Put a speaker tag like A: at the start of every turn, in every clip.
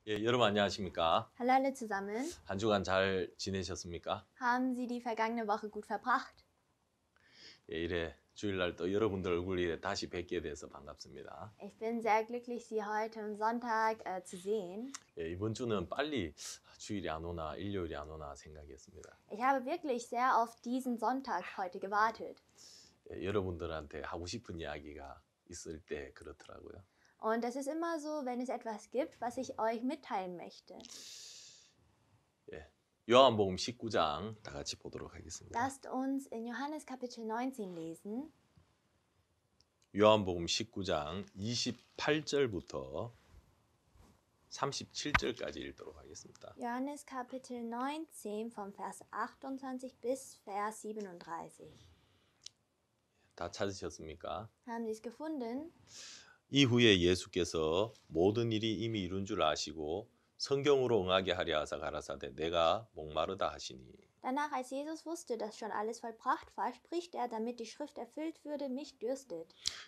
A: 예, 여러분 안녕하십니까?
B: Hallo alle zusammen.
A: 한 주간 잘 지내셨습니까?
B: Haben Sie die vergangene Woche gut verbracht?
A: 예, 이래 주일날 또 여러분들 얼굴 이래 다시 뵙게 돼서 반갑습니다.
B: Ich bin sehr glücklich, Sie heute am Sonntag zu sehen.
A: 예, 이번 주는 빨리 주일이 안 오나 일요일이 안 오나 생각했습니다.
B: Ich habe wirklich sehr auf diesen Sonntag heute gewartet.
A: 예, 여러분들한테 하고 싶은 이야기가 있을 때 그렇더라고요.
B: Und es ist immer so, wenn es etwas gibt, was ich euch mitteilen möchte.
A: 예, 요한복음 19장 다 같이 보도록 하겠습니다.
B: Lasst uns in Johannes Kapitel 19 lesen.
A: 요한복음 19장 28절부터 37절까지 읽도록 하겠습니다.
B: Johannes Kapitel 19 vom Vers 28 bis Vers 37.
A: 다 찾으셨습니까?
B: Haben Sie es gefunden?
A: 이후에 예수께서 모든 일이 이미 이룬 줄 아시고 성경으로 응하게 하려 하사 가라사대 내가 목마르다 하시니
B: Danach, als Jesus wusste, dass schon alles vollbracht war, spricht er, damit die Schrift erfüllt würde, mich dürstet.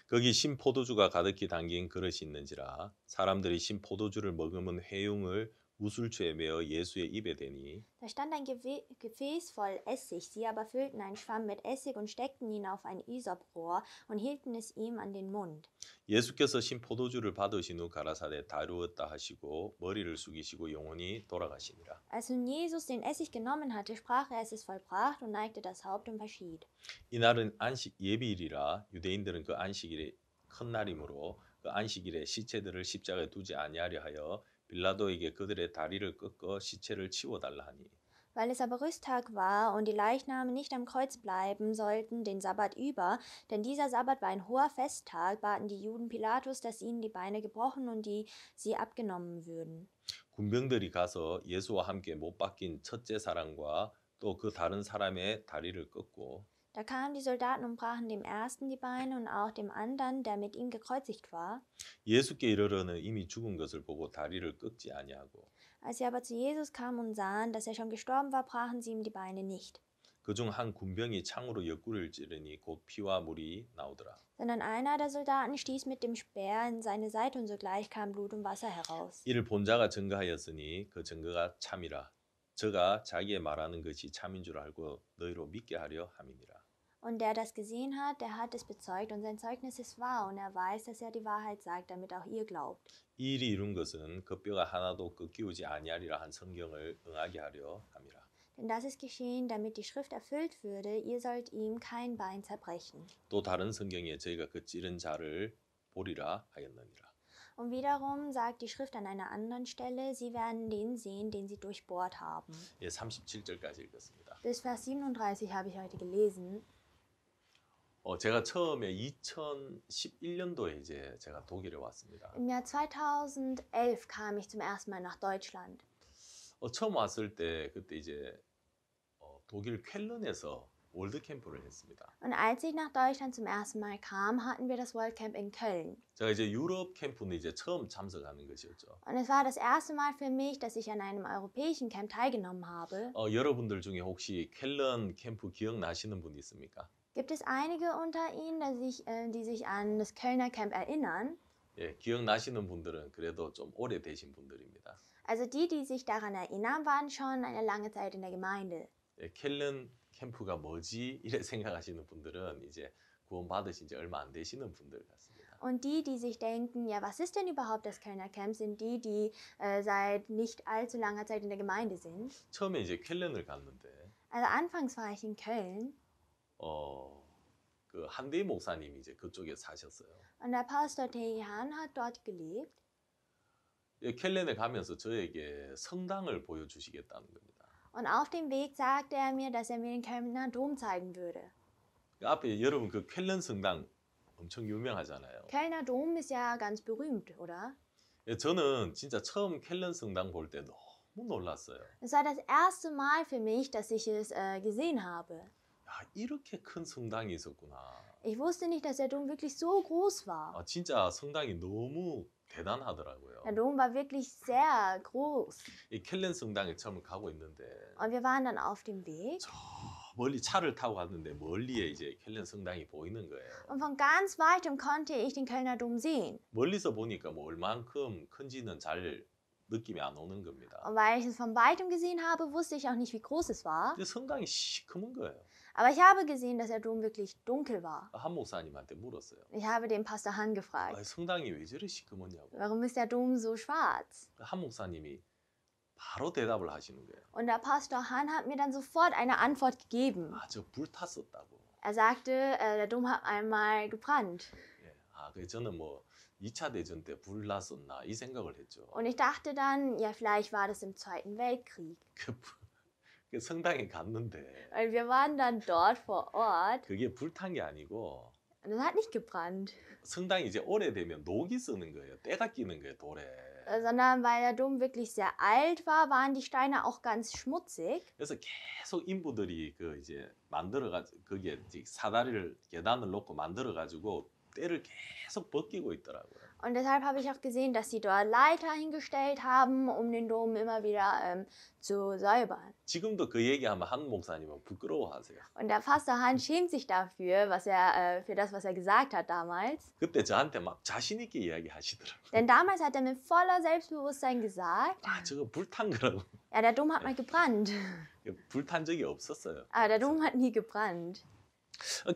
A: 거기 신 포도주가 가득히 담긴 그릇이 있는지라 사람들이 신 포도주를 머금은 회용을 우술초에 메어 예수의 입에 대니
B: Da stand ein Gefäß voll Essig, sie aber füllten einen Schwamm mit Essig und steckten ihn auf ein Isoprohr und hielten es ihm an den Mund.
A: 예수께서 신 포도주를 받으신 후 가라사대 다루었다 하시고 머리를 숙이시고 영원히 돌아가시니라.
B: Als nun Jesus den Essig genommen hatte, sprach er, es ist vollbracht und neigte das Haupt und verschied.
A: 이날은 안식 예비일이라 유대인들은 그 안식일이 큰 날이므로 그 안식일에 시체들을 십자가에 두지 아니하려 하여 빌라도에게 그들의 다리를 꺾어 시체를 치워달라 하니
B: Weil es aber Rüsttag war und die Leichname nicht am Kreuz bleiben sollten den Sabbat über, denn dieser Sabbat war ein hoher Festtag, baten die Juden Pilatus, dass ihnen die Beine gebrochen und sie abgenommen würden.
A: 군병들이 가서 예수와 함께 못 박힌 첫째 사람과 또 그 다른 사람의 다리를 꺾고
B: Da kamen die Soldaten und brachen dem ersten die Beine und auch dem anderen, der mit ihm gekreuzigt war.
A: 예수께 이르러는 이미 죽은 것을 보고 다리를 꺾지 아니하고
B: Als sie aber zu Jesus kamen und sahen, dass er schon gestorben war, brachen sie ihm die Beine nicht.
A: 그중 한 군병이 창으로 옆구리를 찌르니 곧 피와 물이 나오더라.
B: Sondern einer der Soldaten stieß mit dem Speer in seine Seite und sogleich kam Blut und Wasser heraus.
A: 이를 본 자가 증거하였으니 그 증거가 참이라. 저가 자기의 말하는 것이 참인 줄 알고 너희로 믿게 하려 함이니라.
B: Und der das gesehen hat, der hat es bezeugt und sein Zeugnis ist wahr und er weiß, dass er die Wahrheit sagt, damit auch ihr glaubt.
A: 이 일이 이룬 것은 그 뼈가 하나도 꺾이우지 아니하리라 한 성경을 응하게 하려 함이라.
B: Denn das ist geschehen, damit die Schrift erfüllt würde, ihr sollt ihm kein Bein zerbrechen.
A: 또 다른 성경에 저희가 그 찌른 자를 보리라 하였느니라.
B: Und wiederum sagt die Schrift an einer anderen Stelle, sie werden den sehen, den sie durchbohrt haben.
A: 예, 37절까지 읽었습니다.
B: Bis Vers 37 habe ich heute gelesen.
A: 제가 처음에 2011년도에 이제 제가 독일에 왔습니다.
B: Im Jahr 2011 kam ich zum ersten Mal nach Deutschland.
A: 처음 왔을 때 그때 이제 독일 쾰른에서 월드 캠프를 했습니다.
B: Und als ich nach Deutschland zum ersten Mal kam, hatten wir das World Camp in Köln.
A: 제가 이제 유럽 캠프는 이제 처음 참석하는 것이었죠.
B: Und es war das erste Mal für mich, dass ich an einem europäischen Camp teilgenommen habe.
A: 여러분들 중에 혹시 쾰른 캠프 기억나시는 분 있습니까?
B: Gibt es einige unter Ihnen, die sich an das Kölner Camp erinnern?
A: 예, 기억나시는 분들은 그래도 좀 오래되신 분들입니다.
B: Also die sich daran erinnern, waren schon eine lange Zeit in der Gemeinde.
A: 예, 쾰른 캠프가 뭐지? 이래 생각하시는 분들은 이제 구원 받으신 지 얼마 안 되시는 분들 같습니다.
B: Und die sich denken, ja, was ist denn überhaupt das Kölner Camp, sind die seit nicht allzu langer Zeit in der Gemeinde sind.
A: 처음에 이제 쾰른을 갔는데
B: Also anfangs war ich in Köln.
A: 그 한대희 목사님이 이제 그쪽에 사셨어요.
B: Und der Pastor Tehan hat dort gelebt.
A: 예, 쾰른에 가면서 저에게 성당을 보여주시겠다는 겁니다.
B: Und auf dem Weg sagte er mir, dass er mir den Kölner Dom zeigen würde.
A: 그 앞에 여러분 그 쾰른 성당 엄청 유명하잖아요.
B: Kölner Dom ist ja ganz berühmt, oder?
A: 예, 저는 진짜 처음 쾰른 성당 볼 때 너무 놀랐어요.
B: Es war das erste Mal für mich, dass ich es gesehen habe.
A: 야, 이렇게 큰 성당이 있었구나.
B: Ich wusste nicht, dass der Dom wirklich so groß war.
A: 진짜 성당이 너무 대단하더라고요.
B: Der Dom war wirklich sehr groß.
A: 이 켈렌 성당에 처음 가고 있는데
B: Und wir waren dann auf dem Weg.
A: 저 멀리 차를 타고 갔는데 멀리에 이제 켈렌 성당이 보이는 거예요.
B: Und von ganz weitem konnte ich den Kölner Dom sehen.
A: 멀리서 보니까 뭐 얼만큼 큰지는 잘 느낌이 안 오는 겁니다.
B: Und weil ich es von weitem gesehen habe, wusste ich auch nicht, wie groß es war.
A: 근데 성당이 시커먼 거예요.
B: Aber ich habe gesehen, dass der Dom wirklich dunkel war.
A: 한 목사님한테 물었어요.
B: Ich habe den Pastor Han gefragt,
A: 성당이 왜 저리 시커먼냐고.
B: warum ist der Dom so schwarz?
A: 한 목사님이 바로 대답을 하시는 거예요.
B: Und der Pastor Han hat mir dann sofort eine Antwort gegeben.
A: 저 불 탔었다고.
B: Er sagte, der Dom hat einmal gebrannt.
A: 예. 그래서 저는 뭐 2차 대전 때 불 났었나 이 생각을 했죠.
B: Und ich dachte dann, ja, vielleicht war das im Zweiten Weltkrieg.
A: 그 성당에 갔는데
B: Weil wir waren dann dort vor Ort
A: 그게 불탄 게 아니고
B: und es hat nicht gebrannt,
A: 성당이 이제 오래되면 녹이 쓰는 거예요. 때가 끼는 거예요, 돌에.
B: sondern weil der Dom wirklich sehr alt war, waren die Steine auch ganz schmutzig.
A: 그래서 계속 인부들이 그 이제 만들어가지고 거기에 이제 사다리를 계단을 놓고 만들어가지고 때를 계속 벗기고 있더라고요.
B: Und deshalb habe ich auch gesehen, dass sie dort Leiter hingestellt haben, um den Dom immer wieder zu säubern.
A: 지금도 그 얘기하면 한 목사님은 부끄러워하세요.
B: Und der Pastor Han schämt sich dafür, für das, was er gesagt hat damals.
A: 그때 저한테 막 자신 있게 이야기하시더라고요.
B: Denn damals hat er mit voller Selbstbewusstsein gesagt,
A: 저거 불탄 거라고.
B: ja, der Dom hat mal gebrannt.
A: 불탄 적이 없었어요.
B: Aber der Dom hat nie gebrannt.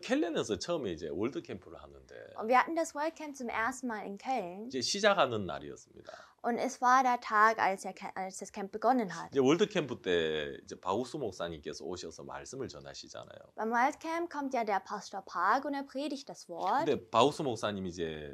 A: 켈렌에서 처음에 이제 월드 캠프를 하는데
B: Und wir hatten das World Camp zum ersten Mal in Köln.
A: 이제 시작하는 날이었습니다.
B: Und es war der Tag, als das Camp begonnen hat.
A: 이제 월드 캠프 때 이제 바우스 목사님께서 오셔서 말씀을 전하시잖아요.
B: Beim World Camp kommt ja der Pastor Park und er predigt das Wort.
A: 근데 바우스 목사님이 이제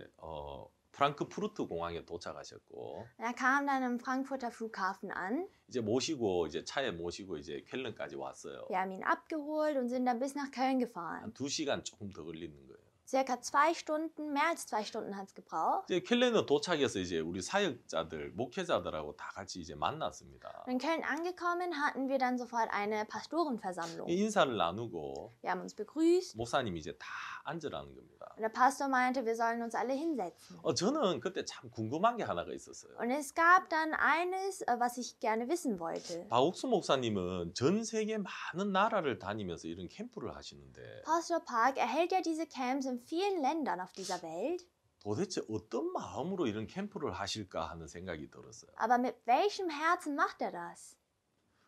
A: 프랑크푸르트 공항에 도착하셨고
B: Er kam dann am Frankfurter Flughafen an.
A: 이제 모시고 이제 차에 모시고 이제 켈른까지 왔어요.
B: Wir haben ihn abgeholt und sind dann bis nach Köln gefahren.
A: 한 2시간 조금 더 걸리는 거예요.
B: Circa 2 Stunden, mehr als 2 Stunden hat es gebraucht.
A: 이제 켈렌에 도착해서 이제 우리 사역자들, 목회자들하고 다 같이 이제 만났습니다.
B: In Köln angekommen hatten wir dann sofort eine Pastorenversammlung.
A: 인사를 나누고
B: Wir haben uns begrüßt
A: 목사님이 이제 다 앉으라는 겁니다.
B: und der Pastor meinte, wir sollen uns alle hinsetzen.
A: 저는 그때 참 궁금한 게 하나가 있었어요.
B: Und es gab dann eines, was ich gerne wissen wollte.
A: 바욱스 목사님은 전 세계 많은 나라를 다니면서 이런 캠프를 하시는데
B: Pastor Park erhält ja diese Camps in vielen Ländern auf dieser Welt.
A: 도대체 어떤 마음으로 이런 캠프를 하실까 하는 생각이 들었어요.
B: Aber mit welchem Herzen macht er das?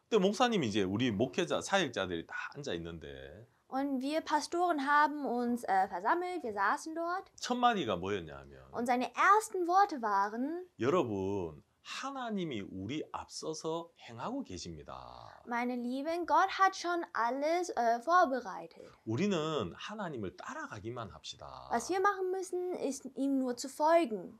A: 근데 목사님이 이제 우리 목회자, 사역자들이 다 앉아 있는데
B: Und wir Pastoren haben uns versammelt, wir saßen dort.
A: 첫 마디가 뭐였냐 하면
B: Und seine ersten Worte waren,
A: 여러분 하나님이 우리 앞서서 행하고 계십니다.
B: meine Lieben, Gott hat schon alles vorbereitet.
A: 우리는 하나님을 따라가기만 합시다.
B: Was wir machen müssen, ist ihm nur zu folgen.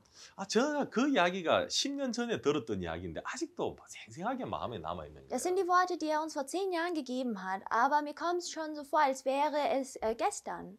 A: 제가 그 이야기가 10년 전에 들었던 이야기인데 아직도 생생하게 마음에 남아 있는
B: Das
A: 거예요.
B: sind die Worte, die er uns vor 10 Jahren gegeben hat, aber mir kommt es schon so vor, als wäre es gestern.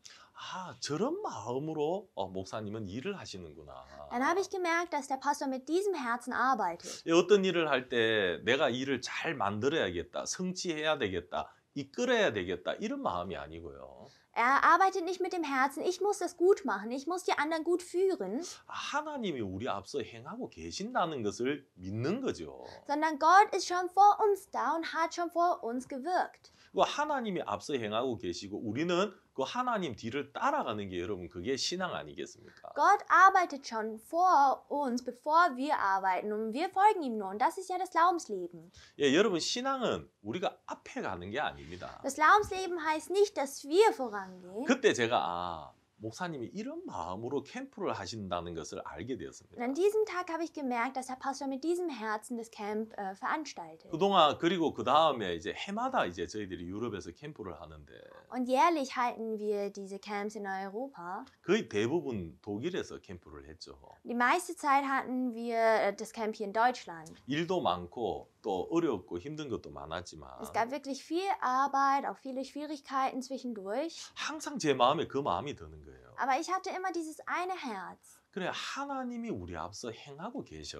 A: 저런 마음으로 목사님은 일을 하시는구나.
B: Dann habe ich gemerkt, dass der Pastor mit diesem Herzen arbeitet.
A: 어떤 일을 할 때 내가 일을 잘 만들어야겠다, 성취해야 되겠다, 이끌어야 되겠다 이런 마음이 아니고요.
B: Er arbeitet nicht mit dem Herzen, ich muss das gut machen, ich muss die anderen gut führen,
A: 하나님이 우리 앞서 행하고 계신다는 것을 믿는 거죠.
B: sondern Gott ist schon vor uns da und hat schon vor uns gewirkt.
A: 하나님이 앞서 행하고 계시고 우리는 그 하나님 뒤를 따라가는 게 여러분 그게 신앙 아니겠습니까?
B: Gott arbeitet schon vor uns, bevor wir arbeiten und wir folgen ihm nur und das ist ja das Glaubensleben.
A: 여러분 신앙은 우리가 앞에 가는 게 아닙니다.
B: Das Glaubensleben heißt nicht, dass wir vorangehen.
A: 그때 제가 목사님이 이런 마음으로 캠프를 하신다는 것을 알게
B: Und
A: 되었습니다.
B: an diesem Tag habe ich gemerkt, dass der Pastor mit diesem Herzen das Camp veranstaltet.
A: 그동안 그리고 그 다음에 이제 해마다 이제 저희들이 유럽에서 캠프를 하는데
B: Und jährlich halten wir diese Camps in Europa.
A: 거의 대부분 독일에서 캠프를 했죠.
B: Die meiste Zeit hatten wir das Camp hier in Deutschland.
A: 일도 많고 또 어렵고 힘든 것도 많았지만
B: Es gab wirklich viel Arbeit, auch viele Schwierigkeiten zwischendurch.
A: 항상 제 마음에 그 마음이 드는 거예요.
B: Aber ich hatte immer dieses eine Herz.
A: 그래 하나님이 우리 앞서 행하고 계셔.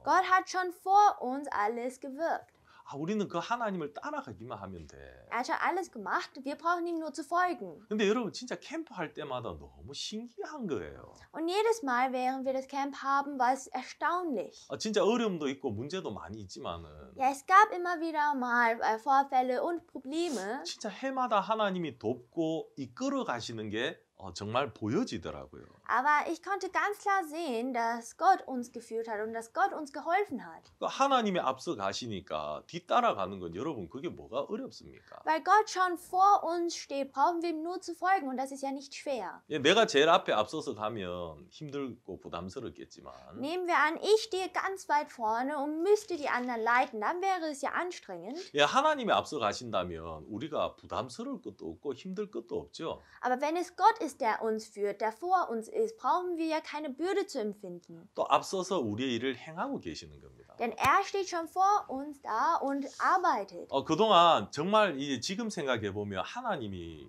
B: Gott hat schon vor uns alles gewirkt.
A: 우리는 그 하나님을 따라가기만 하면 돼.
B: Er hat schon alles gemacht, wir brauchen ihm nur zu folgen.
A: 근데 여러분 진짜 캠프 할 때마다 너무 신기한 거예요.
B: Und jedes Mal, während wir das Camp haben, war es erstaunlich.
A: 진짜 어려움도 있고 문제도 많이 있지만은
B: Ja, es gab immer wieder mal Vorfälle und Probleme.
A: 진짜 해마다 하나님이 돕고 이끌어 가시는 게 정말 보여지더라고요.
B: Aber ich konnte ganz klar sehen, dass Gott uns geführt hat und dass Gott uns geholfen hat.
A: 그 하나님이 앞서 가시니까 뒤따라가는 건 여러분 그게 뭐가 어렵습니까?
B: Weil Gott schon vor uns steht, brauchen wir ihm nur zu folgen und das ist ja nicht schwer.
A: 예, 내가 제일 앞에 앞서서 가면 힘들고 부담스럽겠지만
B: Nehmen wir an, ich stehe ganz weit vorne und müsste die anderen leiten, dann wäre es ja anstrengend.
A: 예, 하나님이 앞서 가신다면 우리가 부담스러울 것도 없고 힘들 것도 없죠.
B: Aber wenn es Gott ist, der uns führt, der vor uns ist, brauchen wir ja keine Bürde zu empfinden.
A: 또 앞서서 우리의 일을 행하고 계시는 겁니다.
B: Denn er steht schon vor uns da und arbeitet.
A: 그동안 정말 이제 지금 생각해 보면 하나님이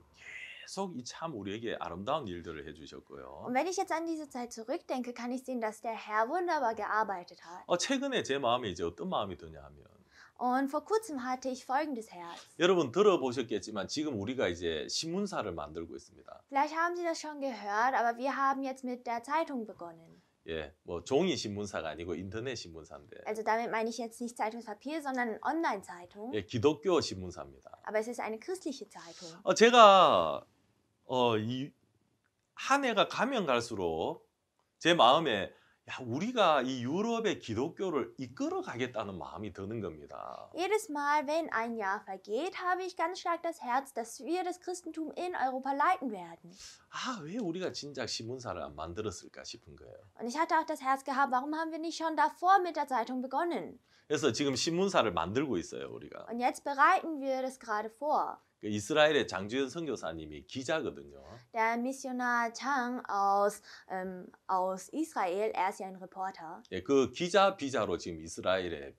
A: 계속 이 참 우리에게 아름다운 일들을 해주셨고요.
B: Und wenn ich jetzt an diese Zeit zurückdenke, kann ich sehen, dass der Herr wunderbar gearbeitet hat.
A: 최근에 제 마음에 이제 어떤 마음이 드냐 하면
B: Und vor kurzem hatte ich folgendes Herz.
A: 여러분 들어보셨겠지만 지금 우리가 이제 신문사를 만들고 있습니다.
B: Vielleicht haben Sie das schon gehört, aber wir haben jetzt mit der Zeitung begonnen.
A: 예, 뭐 종이 신문사가 아니고 인터넷 신문사인데
B: Also damit meine ich jetzt nicht Zeitungspapier, sondern Online-Zeitung.
A: 예, 기독교 신문사입니다.
B: Aber es ist eine christliche Zeitung.
A: 제가 이 한 해가 가면 갈수록 제 마음에 야, 우리가 이 유럽의 기독교를 이끌어 가겠다는 마음이 드는 겁니다.
B: Jedes Mal, wenn ein Jahr vergeht, habe ich ganz stark das Herz, dass wir das Christentum in Europa leiten werden.
A: 왜 우리가 진작 신문사를 안 만들었을까 싶은 거예요.
B: Und ich hatte auch das Herz gehabt, warum haben wir nicht schon davor mit der Zeitung begonnen?
A: 그래서 지금 신문사를 만들고 있어요, 우리가.
B: Und jetzt bereiten wir das gerade vor.
A: 이스라엘의 장주현 선교사님이 기자거든요.
B: Der Missionar Chang aus Israel, er ist ja ein Reporter.
A: 예, 그 기자 비자로 지금 이스라엘에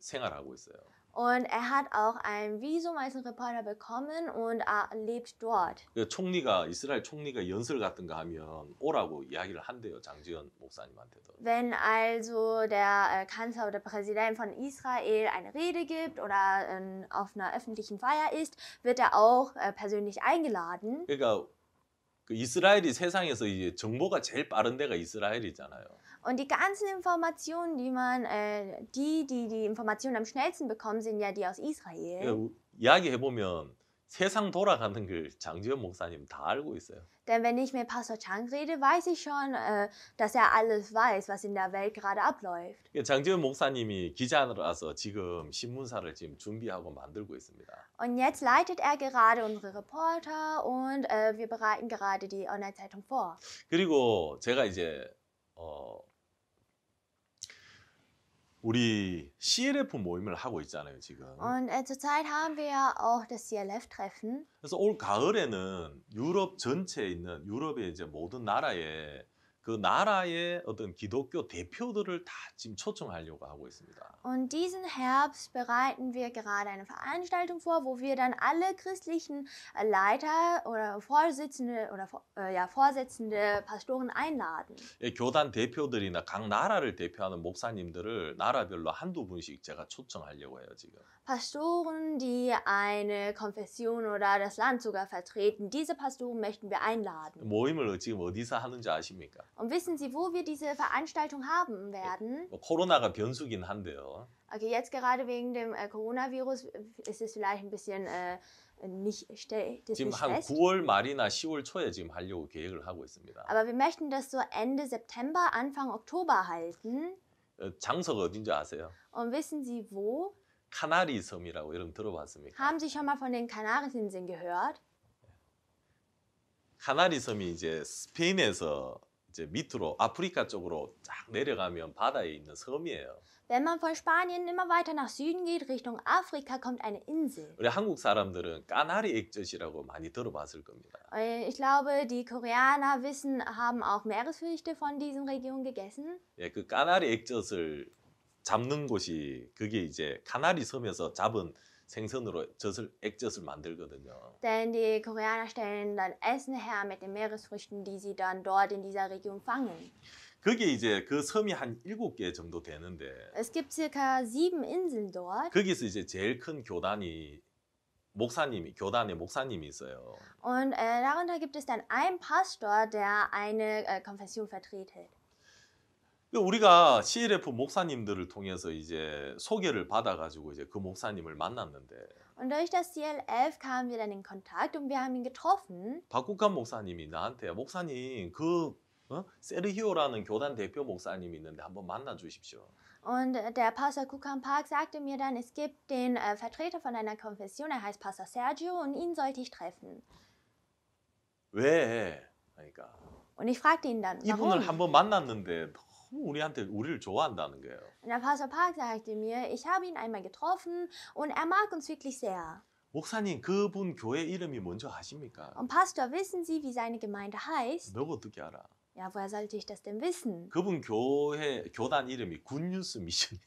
A: 생활하고 있어요.
B: Und er hat auch ein Visum als ein Reporter bekommen und lebt dort.
A: 이스라엘 총리가 연설 같은 거 하면 오라고 이야기를 한대요, 장주현 목사님한테도.
B: Wenn also der Kanzler oder Präsident von Israel eine Rede gibt oder auf einer öffentlichen Feier ist, wird er auch persönlich eingeladen.
A: 그러니까 그 이스라엘이 세상에서 이제 정보가 제일 빠른 데가 이스라엘이잖아요.
B: Und die ganzen Informationen, die Informationen am schnellsten bekommen, sind ja die aus Israel.
A: 그러니까 이야기해 보면 세상 돌아가는 걸 장주현 목사님 다 알고 있어요.
B: Denn wenn ich mit Pastor Chang rede, weiß ich schon, dass er alles weiß, was in der Welt gerade abläuft.
A: 장주현 목사님이 기자라서 지금 신문사를 지금 준비하고 만들고 있습니다.
B: Und jetzt leitet er gerade unsere Reporter und wir bereiten gerade die Online-Zeitung vor.
A: 그리고 제가 이제 우리 CLF 모임을 하고 있잖아요, 지금.
B: Und zurzeit haben wir ja auch das CLF-Treffen.
A: 그래서 올 가을에는 유럽 전체에 있는 유럽의 이제 모든 나라에 그 나라의 어떤 기독교 대표들을 다 지금 초청하려고 하고 있습니다.
B: Und diesen Herbst bereiten wir gerade eine Veranstaltung vor, wo wir dann alle christlichen Leiter oder Vorsitzende Pastoren einladen.
A: 예, 교단 대표들이나 각 나라를 대표하는 목사님들을 나라별로 한두 분씩 제가 초청하려고 해요, 지금.
B: Pastoren, die eine Konfession oder das Land sogar vertreten, diese Pastoren möchten wir einladen.
A: 모임을 지금 어디서 하는지 아십니까?
B: Und wissen Sie, wo wir diese Veranstaltung haben werden?
A: 코로나가 변수긴 한데요.
B: Okay, jetzt gerade wegen dem Coronavirus ist es vielleicht ein bisschen
A: 지금
B: nicht
A: 한
B: fest.
A: 9월 말이나 10월 초에 지금 하려고 계획을 하고 있습니다.
B: Aber wir möchten das so Ende September, Anfang Oktober halten.
A: 장소가 어딘지 아세요?
B: Und wissen Sie wo?
A: 카나리 섬이라고 여러분 들어봤습니까?
B: Haben Sie schon mal von den Kanareninseln gehört?
A: 카나리 섬이 이제 스페인에서 이제 밑으로 아프리카 쪽으로 쫙 내려가면 바다에 있는 섬이에요.
B: Wenn man von Spanien immer weiter nach Süden geht, Richtung Afrika, kommt eine Insel.
A: 우리 한국 사람들은 까나리 액젓이라고 많이 들어봤을 겁니다.
B: Ich glaube, die Koreaner haben auch Meeresfrüchte von diesen Regionen gegessen.
A: 예, 그 까나리 액젓을 잡는 곳이 그게 이제 카나리 섬에서 잡은 생선으로 액젓을 만들거든요.
B: Denn die Koreaner stellen dann Essen her mit den Meeresfrüchten, die sie dann dort in dieser Region fangen.
A: 그게 이제 그 섬이 한 7개 정도 되는데
B: Es gibt circa 7 Inseln dort.
A: 거기서 이제 제일 큰 교단의 목사님이 있어요.
B: Und darunter gibt es dann einen Pastor, der eine Konfession vertretet.
A: 우리가 CLF 목사님들을 통해서 이제 소개를 받아가지고 이제 그 목사님을 만났는데
B: Und durch das CL11 kamen wir dann in Kontakt und wir haben ihn getroffen.
A: 박국환 목사님이 나한테 목사님 세르히오라는 교단 대표 목사님이 있는데 한번 만나 주십시오.
B: Und der Pastor Kukan Park sagte mir dann, es gibt den Vertreter von einer Konfession, er heißt Pastor Sergio und ihn sollte ich treffen.
A: 왜? 그러니까
B: Und ich fragte ihn dann,
A: 이분을
B: warum?
A: 한번 만났는데 너무 우리를 좋아한다는 거예요.
B: Und der Pastor Park sagte mir, ich habe ihn einmal getroffen und er mag uns wirklich sehr.
A: 목사님 그분 교회 이름이 뭔지 아십니까?
B: Und Pastor, wissen Sie, wie seine Gemeinde heißt?
A: 너 어떻게 알아?
B: Ja, woher sollte ich das denn wissen?
A: 그분 교단 이름이 굿뉴스 미션.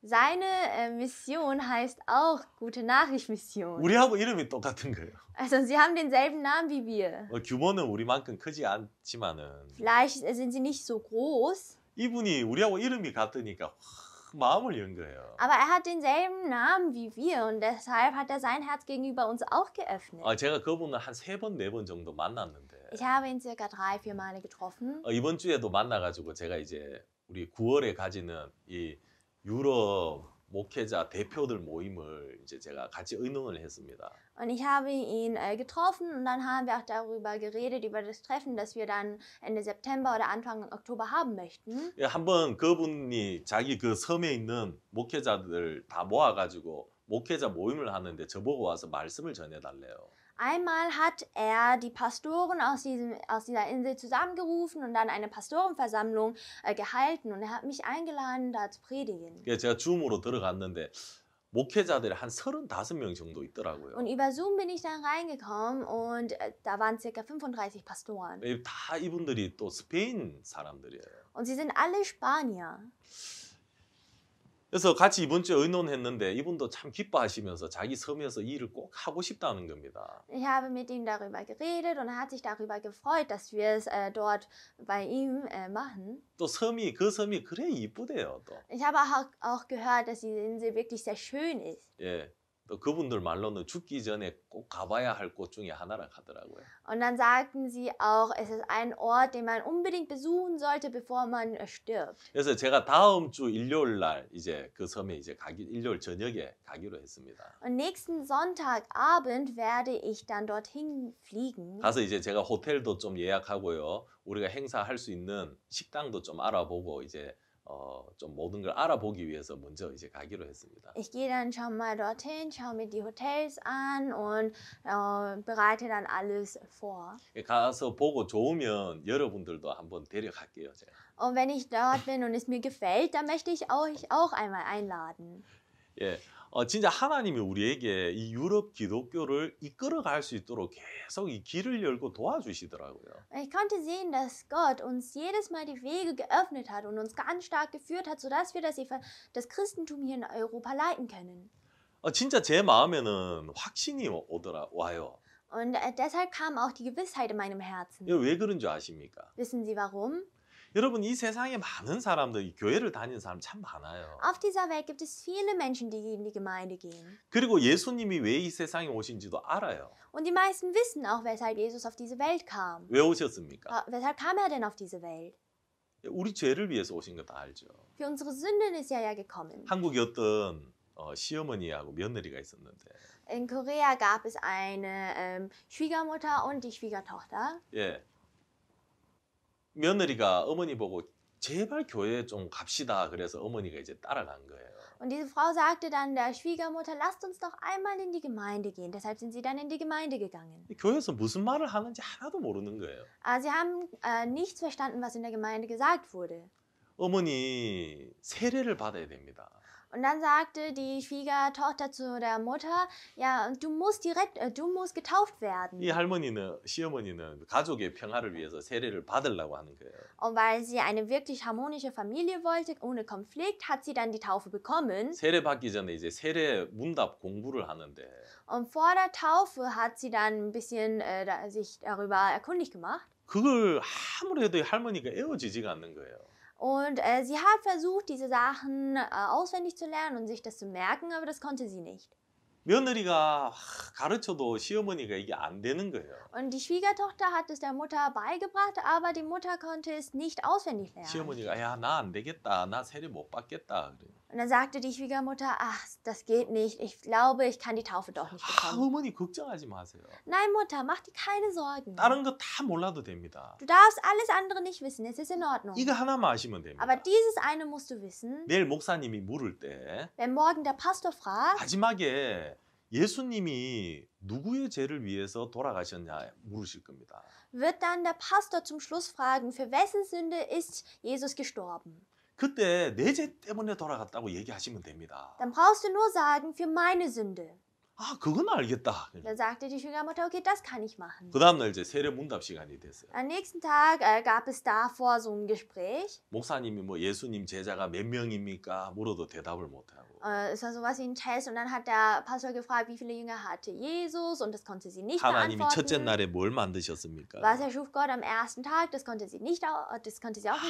B: Seine Mission heißt auch Gute Nachricht Mission.
A: 우리하고 이름이 똑같은 거예요.
B: Also sie haben denselben Namen wie wir.
A: 규모는 우리만큼 크지 않지만은
B: Vielleicht sind sie nicht so groß,
A: 이분이 우리하고 이름이 같으니까 확 마음을 연 거예요.
B: aber er hat denselben Namen wie wir und deshalb hat er sein Herz gegenüber uns auch geöffnet.
A: 제가 그분을 한 3번, 4번 정도 만났는데
B: Ich habe ihn circa 3-4 Male getroffen.
A: 이번 주에도 만나가지고 제가 이제 우리 9월에 가지는 이 유럽 목회자 대표들 모임을 이제 제가 같이 의논을 했습니다.
B: Und ich habe ihn getroffen und dann haben wir auch darüber geredet, über das Treffen, das wir dann Ende September oder Anfang Oktober haben möchten.
A: 한번 그분이 자기 그 섬에 있는 목회자들 다 모아가지고 목회자 모임을 하는데 저보고 와서 말씀을 전해달래요.
B: Einmal hat er die Pastoren aus dieser Insel zusammengerufen und dann eine Pastorenversammlung gehalten und er hat mich eingeladen, da zu predigen.
A: 그래서 제가 줌으로 들어갔는데 목회자들이 한 35명 정도 있더라고요.
B: Und über Zoom bin ich dann reingekommen und da waren circa 35 Pastoren.
A: 다 이분들이 또 스페인 사람들이에요.
B: Und sie sind alle Spanier.
A: 그래서 같이 이번 주에 의논했는데 이분도 참 기뻐하시면서 자기 섬에서 이 일을 꼭 하고 싶다는 겁니다.
B: Ich habe mit ihm darüber geredet und er hat sich darüber gefreut, dass wir es dort bei ihm machen.
A: 또 그 섬이 그래 이쁘대요. 또.
B: Ich habe auch gehört, dass diese Insel wirklich sehr schön ist.
A: 예. 또 그분들 말로는 죽기 전에 꼭 가봐야 할 곳 중에 하나라 하더라고요.
B: Und dann sagten sie auch, es ist ein Ort, den man unbedingt besuchen sollte, bevor man stirbt.
A: 그래서 제가 다음 주 일요일 날 이제 그 섬에 이제 일요일 저녁에 가기로 했습니다.
B: Und nächsten Sonntagabend werde ich dann dorthin fliegen.
A: 가서 이제 제가 호텔도 좀 예약하고요. 우리가 행사할 수 있는 식당도 좀 알아보고 이제 좀 모든 걸 알아보기 위해서 먼저 이제 가기로 했습니다.
B: Ich gehe dann schon mal dorthin, schaue mir die Hotels an und bereite dann alles vor.
A: 가서 보고 좋으면 여러분들도 한번 데려갈게요, 제가.
B: Und wenn ich dort bin und es mir gefällt, dann möchte ich euch auch einmal einladen.
A: 예, 진짜 하나님이 우리에게 이 유럽 기독교를 이끌어갈 수 있도록 계속 이 길을 열고 도와주시더라고요.
B: Ich konnte sehen, dass Gott uns jedes Mal die Wege geöffnet hat und uns ganz stark geführt hat, sodass wir das Christentum hier in Europa leiten können.
A: 진짜 제 마음에는 확신이 와요.
B: Und deshalb kam auch die Gewissheit in meinem Herzen.
A: 왜 그런 줄 아십니까?
B: Wissen Sie warum?
A: 여러분 이 세상에 많은 사람들, 교회를 다니는 사람 참 많아요.
B: Auf dieser Welt gibt es viele Menschen, die in die Gemeinde gehen.
A: 그리고 예수님이 왜 이 세상에 오신지도 알아요.
B: Und die meisten wissen auch, weshalb Jesus auf diese Welt kam.
A: 왜 오셨습니까?
B: Weshalb kam er denn auf diese Welt?
A: 우리 죄를 위해서 오신 거 다 알죠.
B: Für unsere Sünden ist er ja gekommen.
A: 한국에 어떤 시어머니하고 며느리가 있었는데
B: In Korea gab es eine Schwiegermutter und die Schwiegertochter.
A: 예. 며느리가 어머니 보고 제발 교회에 좀 갑시다. 그래서 어머니가 이제 따라간 거예요.
B: Und diese Frau sagte dann der Schwiegermutter, lasst uns doch einmal in die Gemeinde gehen. Deshalb sind sie dann in die Gemeinde gegangen.
A: 교회에서 무슨 말을 하는지 하나도 모르는 거예요.
B: Aber sie haben nichts verstanden, was in der Gemeinde gesagt wurde.
A: 어머니 세례를 받아야 됩니다.
B: Und dann sagte die Schwiegertochter zu der Mutter, ja, du musst getauft werden.
A: 이 시어머니는 가족의 평화를 위해서 세례를 받으려고 하는 거예요.
B: Und weil sie eine wirklich harmonische Familie wollte, ohne Konflikt, hat sie dann die Taufe bekommen.
A: 세례 받기 전에 이제 세례 문답 공부를 하는데
B: Und vor der Taufe hat sie dann ein bisschen sich darüber erkundigt gemacht.
A: 그걸 아무리 해도 할머니가 에워지지가 않는 거예요.
B: Und sie hat versucht, diese Sachen auswendig zu lernen und sich das zu merken, aber das konnte sie nicht.
A: 며느리가 가르쳐도 시어머니가 이게 안 되는 거예요.
B: Und die Schwiegertochter hat es der Mutter beigebracht, aber die Mutter konnte es nicht auswendig lernen.
A: 시어머니가 야, 나 안 되겠다. 나 세례 못 받겠다. 그래요.
B: Und dann sagte die Schwiegermutter, ach, das geht nicht. Ich glaube, ich kann die Taufe doch nicht bekommen.
A: 어머니 걱정하지 마세요.
B: Nein, Mutter, mach dir keine Sorgen.
A: 다른 거 다 몰라도 됩니다.
B: Du darfst alles andere nicht wissen. Es ist in Ordnung.
A: 이거 하나만 아시면 됩니다.
B: Aber dieses eine musst du wissen.
A: 내일 목사님이 물을 때
B: Wenn morgen der Pastor fragt,
A: 마지막에 예수님이 누구의 죄를 위해서 돌아가셨냐 물으실 겁니다.
B: wird dann der Pastor zum Schluss fragen, für wessen Sünde ist Jesus gestorben?
A: 그때 내 죄 때문에 돌아갔다고 얘기하시면 됩니다.
B: Dann brauchst du nur sagen, für meine Sünde.
A: 아, 그건 알겠다.
B: Da sagte die Schwiegermutter, okay, das kann ich machen.
A: 그 다음날 이제 세례 문답 시간이 됐어요.
B: Am nächsten Tag gab es davor so ein Gespräch.
A: 목사님이 뭐 예수님 제자가 몇 명입니까? 물어도 대답을 못하고.
B: Es war sowas wie ein Test und dann hat der Pastor gefragt, wie viele Jünger hatte Jesus und das konnte sie nicht
A: 하나님이 첫째
B: beantworten.
A: 날에 뭘 만드셨습니까?
B: Was erschuf Gott am ersten Tag, das konnte sie auch nicht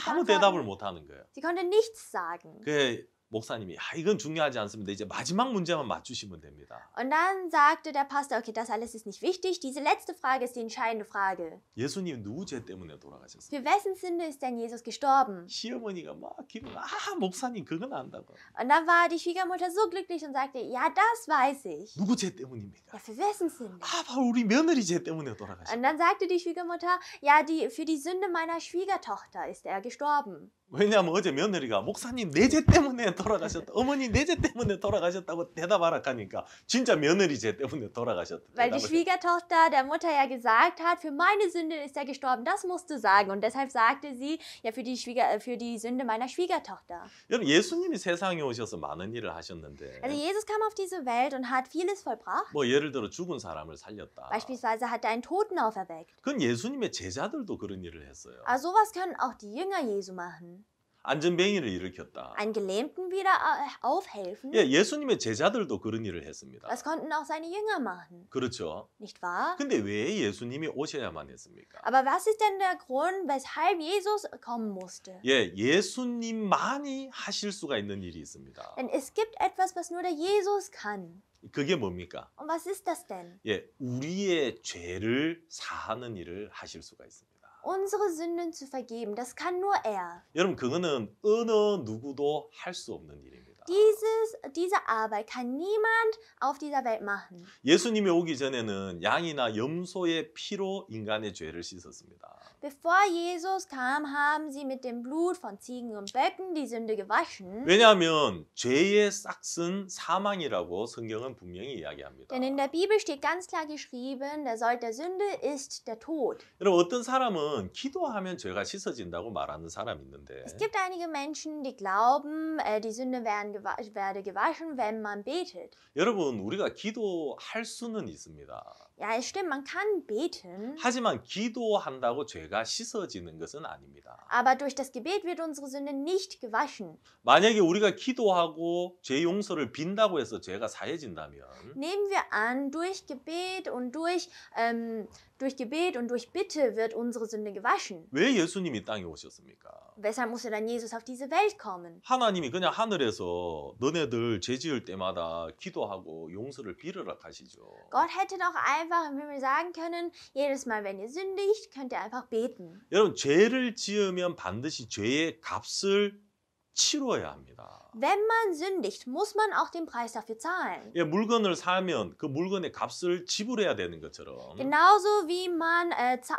A: 아무 대답을
B: beantworten.
A: 못 하는 거예요.
B: Sie konnte nichts sagen.
A: 그 목사님이 이건 중요하지 않습니다. 이제 마지막 문제만 맞추시면 됩니다.
B: Und dann sagte der Pastor, okay, das alles ist nicht wichtig. Diese letzte Frage ist die entscheidende Frage.
A: 예수님 누구 죄 때문에 돌아가셨어요?
B: Für wessen Sünde ist denn Jesus gestorben?
A: 시어머니가 막 기분 목사님 그건 안다고.
B: Und dann war die Schwiegermutter so glücklich und sagte, ja, das weiß ich.
A: 누구 죄 때문입니까?
B: Ja, für wessen Sünde?
A: 바로 우리 며느리 죄 때문에 돌아가셨어요.
B: Und dann sagte die Schwiegermutter, ja, für die Sünde meiner Schwiegertochter ist er gestorben.
A: 왜냐하면 어제 며느리가 목사님 내 죄 때문에 돌아가셨다. 어머니 내 죄 때문에 돌아가셨다고 대답하라 하니까 진짜 며느리 죄 때문에 돌아가셨다.
B: Weil die Schwiegertochter der Mutter ja gesagt hat, für meine Sünde ist er gestorben, das musst du sagen. Und deshalb sagte sie, ja, für die Sünde meiner Schwiegertochter.
A: 여러분 예수님이 세상에 오셔서 많은 일을 하셨는데
B: Also Jesus kam auf diese Welt und hat vieles vollbracht.
A: 뭐 예를 들어 죽은 사람을 살렸다.
B: Beispielsweise hat er einen Toten auferweckt.
A: 그건 예수님의 제자들도 그런 일을 했어요.
B: Aber sowas können auch die Jünger Jesu machen.
A: 안전뱅이를 일으켰다.
B: Einen Gelähmten wieder aufhelfen.
A: 예, 예수님의 제자들도 그런 일을 했습니다.
B: Das konnten auch seine Jünger machen.
A: 그렇죠.
B: Nicht wahr?
A: 근데 왜 예수님이 오셔야만 했습니까?
B: Aber was ist denn der Grund, weshalb Jesus kommen musste?
A: 예, 예수님만이 하실 수가 있는 일이 있습니다.
B: Denn es gibt etwas, was nur der Jesus kann.
A: 그게 뭡니까?
B: Und was ist das denn?
A: 예, 우리의 죄를 사하는 일을 하실 수가 있습니다.
B: Unsere Sünden zu vergeben, das kann nur er.
A: 여러분 그거는 어느 누구도 할 수 없는 일입니다.
B: Diese Arbeit kann niemand auf dieser Welt machen.
A: 예수님이 오기 전에는 양이나 염소의 피로 인간의 죄를 씻었습니다.
B: Bevor Jesus kam, haben sie mit dem Blut von Ziegen und Böcken die Sünde gewaschen.
A: 왜냐하면 죄의 싹은 사망이라고 성경은 분명히 이야기합니다.
B: Denn in der Bibel steht ganz klar geschrieben, der Sold der Sünde ist der Tod.
A: 여러분 어떤 사람은 기도하면 죄가 씻어진다고 말하는 사람이 있는데
B: Es gibt einige Menschen, die glauben, die Sünde werde gewaschen, wenn man betet.
A: 여러분 우리가 기도할 수는 있습니다.
B: Ja, es stimmt, man kann beten,
A: 하지만 기도한다고 죄가 씻어지는 것은 아닙니다.
B: aber durch das Gebet wird unsere Sünde nicht gewaschen.
A: 만약에 우리가 기도하고 죄 용서를 빈다고 해서 죄가 사해진다면
B: Nehmen wir an, durch Gebet und durch Bitte wird unsere Sünde gewaschen.
A: 왜 예수님이 땅에 오셨습니까?
B: Weshalb musste dann Jesus auf diese Welt kommen?
A: 하나님이 그냥 하늘에서 너네들 죄 지을 때마다 기도하고 용서를 빌으라 하시죠.
B: Gott hätte doch einfach im Himmel sagen können, jedes Mal, wenn ihr sündigt, könnt ihr einfach beten.
A: 여러분 죄를 지으면 반드시 죄의 값을 치러야 합니다.
B: Wenn man sündigt, muss man auch den Preis dafür zahlen.
A: 예, 물건을 사면 그 물건의 값을 지불해야 되는 것처럼
B: Genauso wie man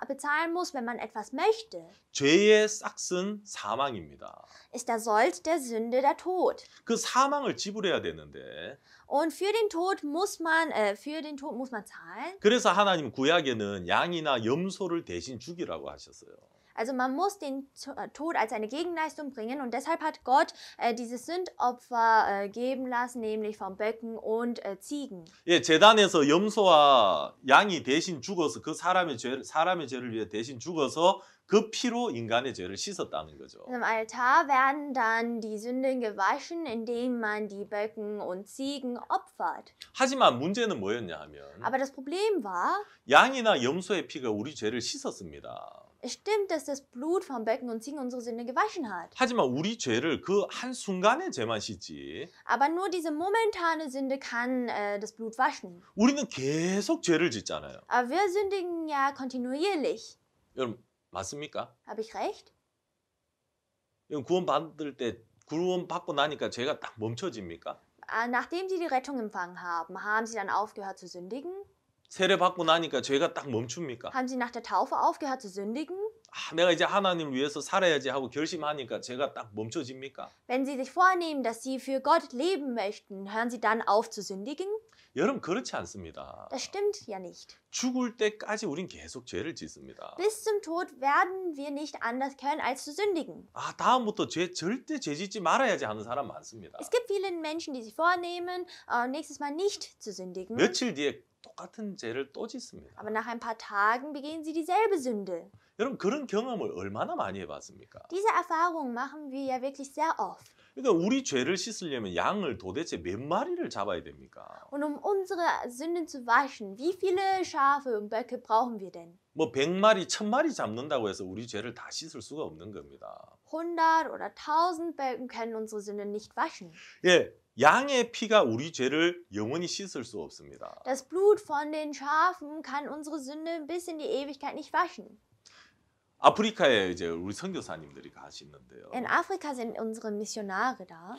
B: bezahlen muss, wenn man etwas möchte,
A: 죄의 싹은 사망입니다.
B: ist der Sold der Sünde der Tod.
A: 그 사망을 지불해야 되는데
B: Und für den Tod muss man zahlen.
A: 그래서 하나님 구약에는 양이나 염소를 대신 죽이라고 하셨어요.
B: Also man muss den Tod als eine Gegenleistung bringen und deshalb hat Gott dieses Sündopfer geben lassen, nämlich von Böcken und Ziegen.
A: 예, 제단에서 염소와 양이 대신 죽어서 그 사람의 죄를 위해 대신 죽어서 그 피로 인간의 죄를 씻었다는 거죠.
B: Im Altar werden dann die Sünden gewaschen, indem man die Böcken und Ziegen opfert.
A: 하지만 문제는 뭐였냐 하면
B: Aber das Problem war,
A: 양이나 염소의 피가 우리 죄를 씻었습니다.
B: es stimmt, dass das Blut von Böcken und Ziegen unsere Sünde gewaschen hat.
A: 하지만 우리 죄를 그 한순간의 죄만 씻지
B: Aber nur diese momentane Sünde kann das Blut waschen.
A: 우리는 계속 죄를 짓잖아요.
B: Aber wir sündigen ja kontinuierlich.
A: 여러분 맞습니까?
B: Habe ich recht?
A: 여러분 구원 받을 때 구원 받고 나니까 죄가 딱 멈춰집니까?
B: Nachdem sie die Rettung empfangen haben sie dann aufgehört zu sündigen?
A: 세례 받고 나니까 죄가 딱 멈춥니까?
B: Haben sie nach der Taufe aufgehört zu sündigen?
A: 내가 이제 하나님을 위해서 살아야지 하고 결심하니까 죄가 딱 멈춰집니까?
B: Wenn sie sich vornehmen, dass sie für Gott leben möchten, hören sie dann auf zu sündigen?
A: 여러분 그렇지 않습니다.
B: Das stimmt ja nicht.
A: 죽을 때까지 우린 계속 죄를 짓습니다.
B: Bis zum Tod werden wir nicht anders können, als zu sündigen.
A: 다음부터 절대 죄 짓지 말아야지 하는 사람 많습니다.
B: Es gibt viele Menschen, die sich vornehmen, nächstes Mal nicht zu sündigen.
A: 며칠 뒤에 똑같은 죄를 또 짓습니다.
B: Aber nach ein paar Tagen begehen sie dieselbe Sünde.
A: 여러분 그런 경험을 얼마나 많이 해봤습니까?
B: Diese Erfahrung machen wir ja wirklich sehr oft.
A: 그러니까 우리 죄를 씻으려면 양을 도대체 몇 마리를 잡아야 됩니까?
B: Und um unsere Sünden zu waschen, wie viele Schafe und Böcke brauchen wir denn?
A: 뭐 100마리, 1000마리 잡는다고 해서 우리 죄를 다 씻을 수가 없는 겁니다.
B: 100 oder 1000 Böcken können unsere Sünden nicht waschen.
A: 예, 양의 피가 우리 죄를 영원히 씻을 수 없습니다.
B: Das Blut von den Schafen kann unsere Sünde bis in die Ewigkeit nicht waschen.
A: 아프리카에 이제 우리 선교사님들이 가시는데요.
B: In Afrika sind unsere Missionare da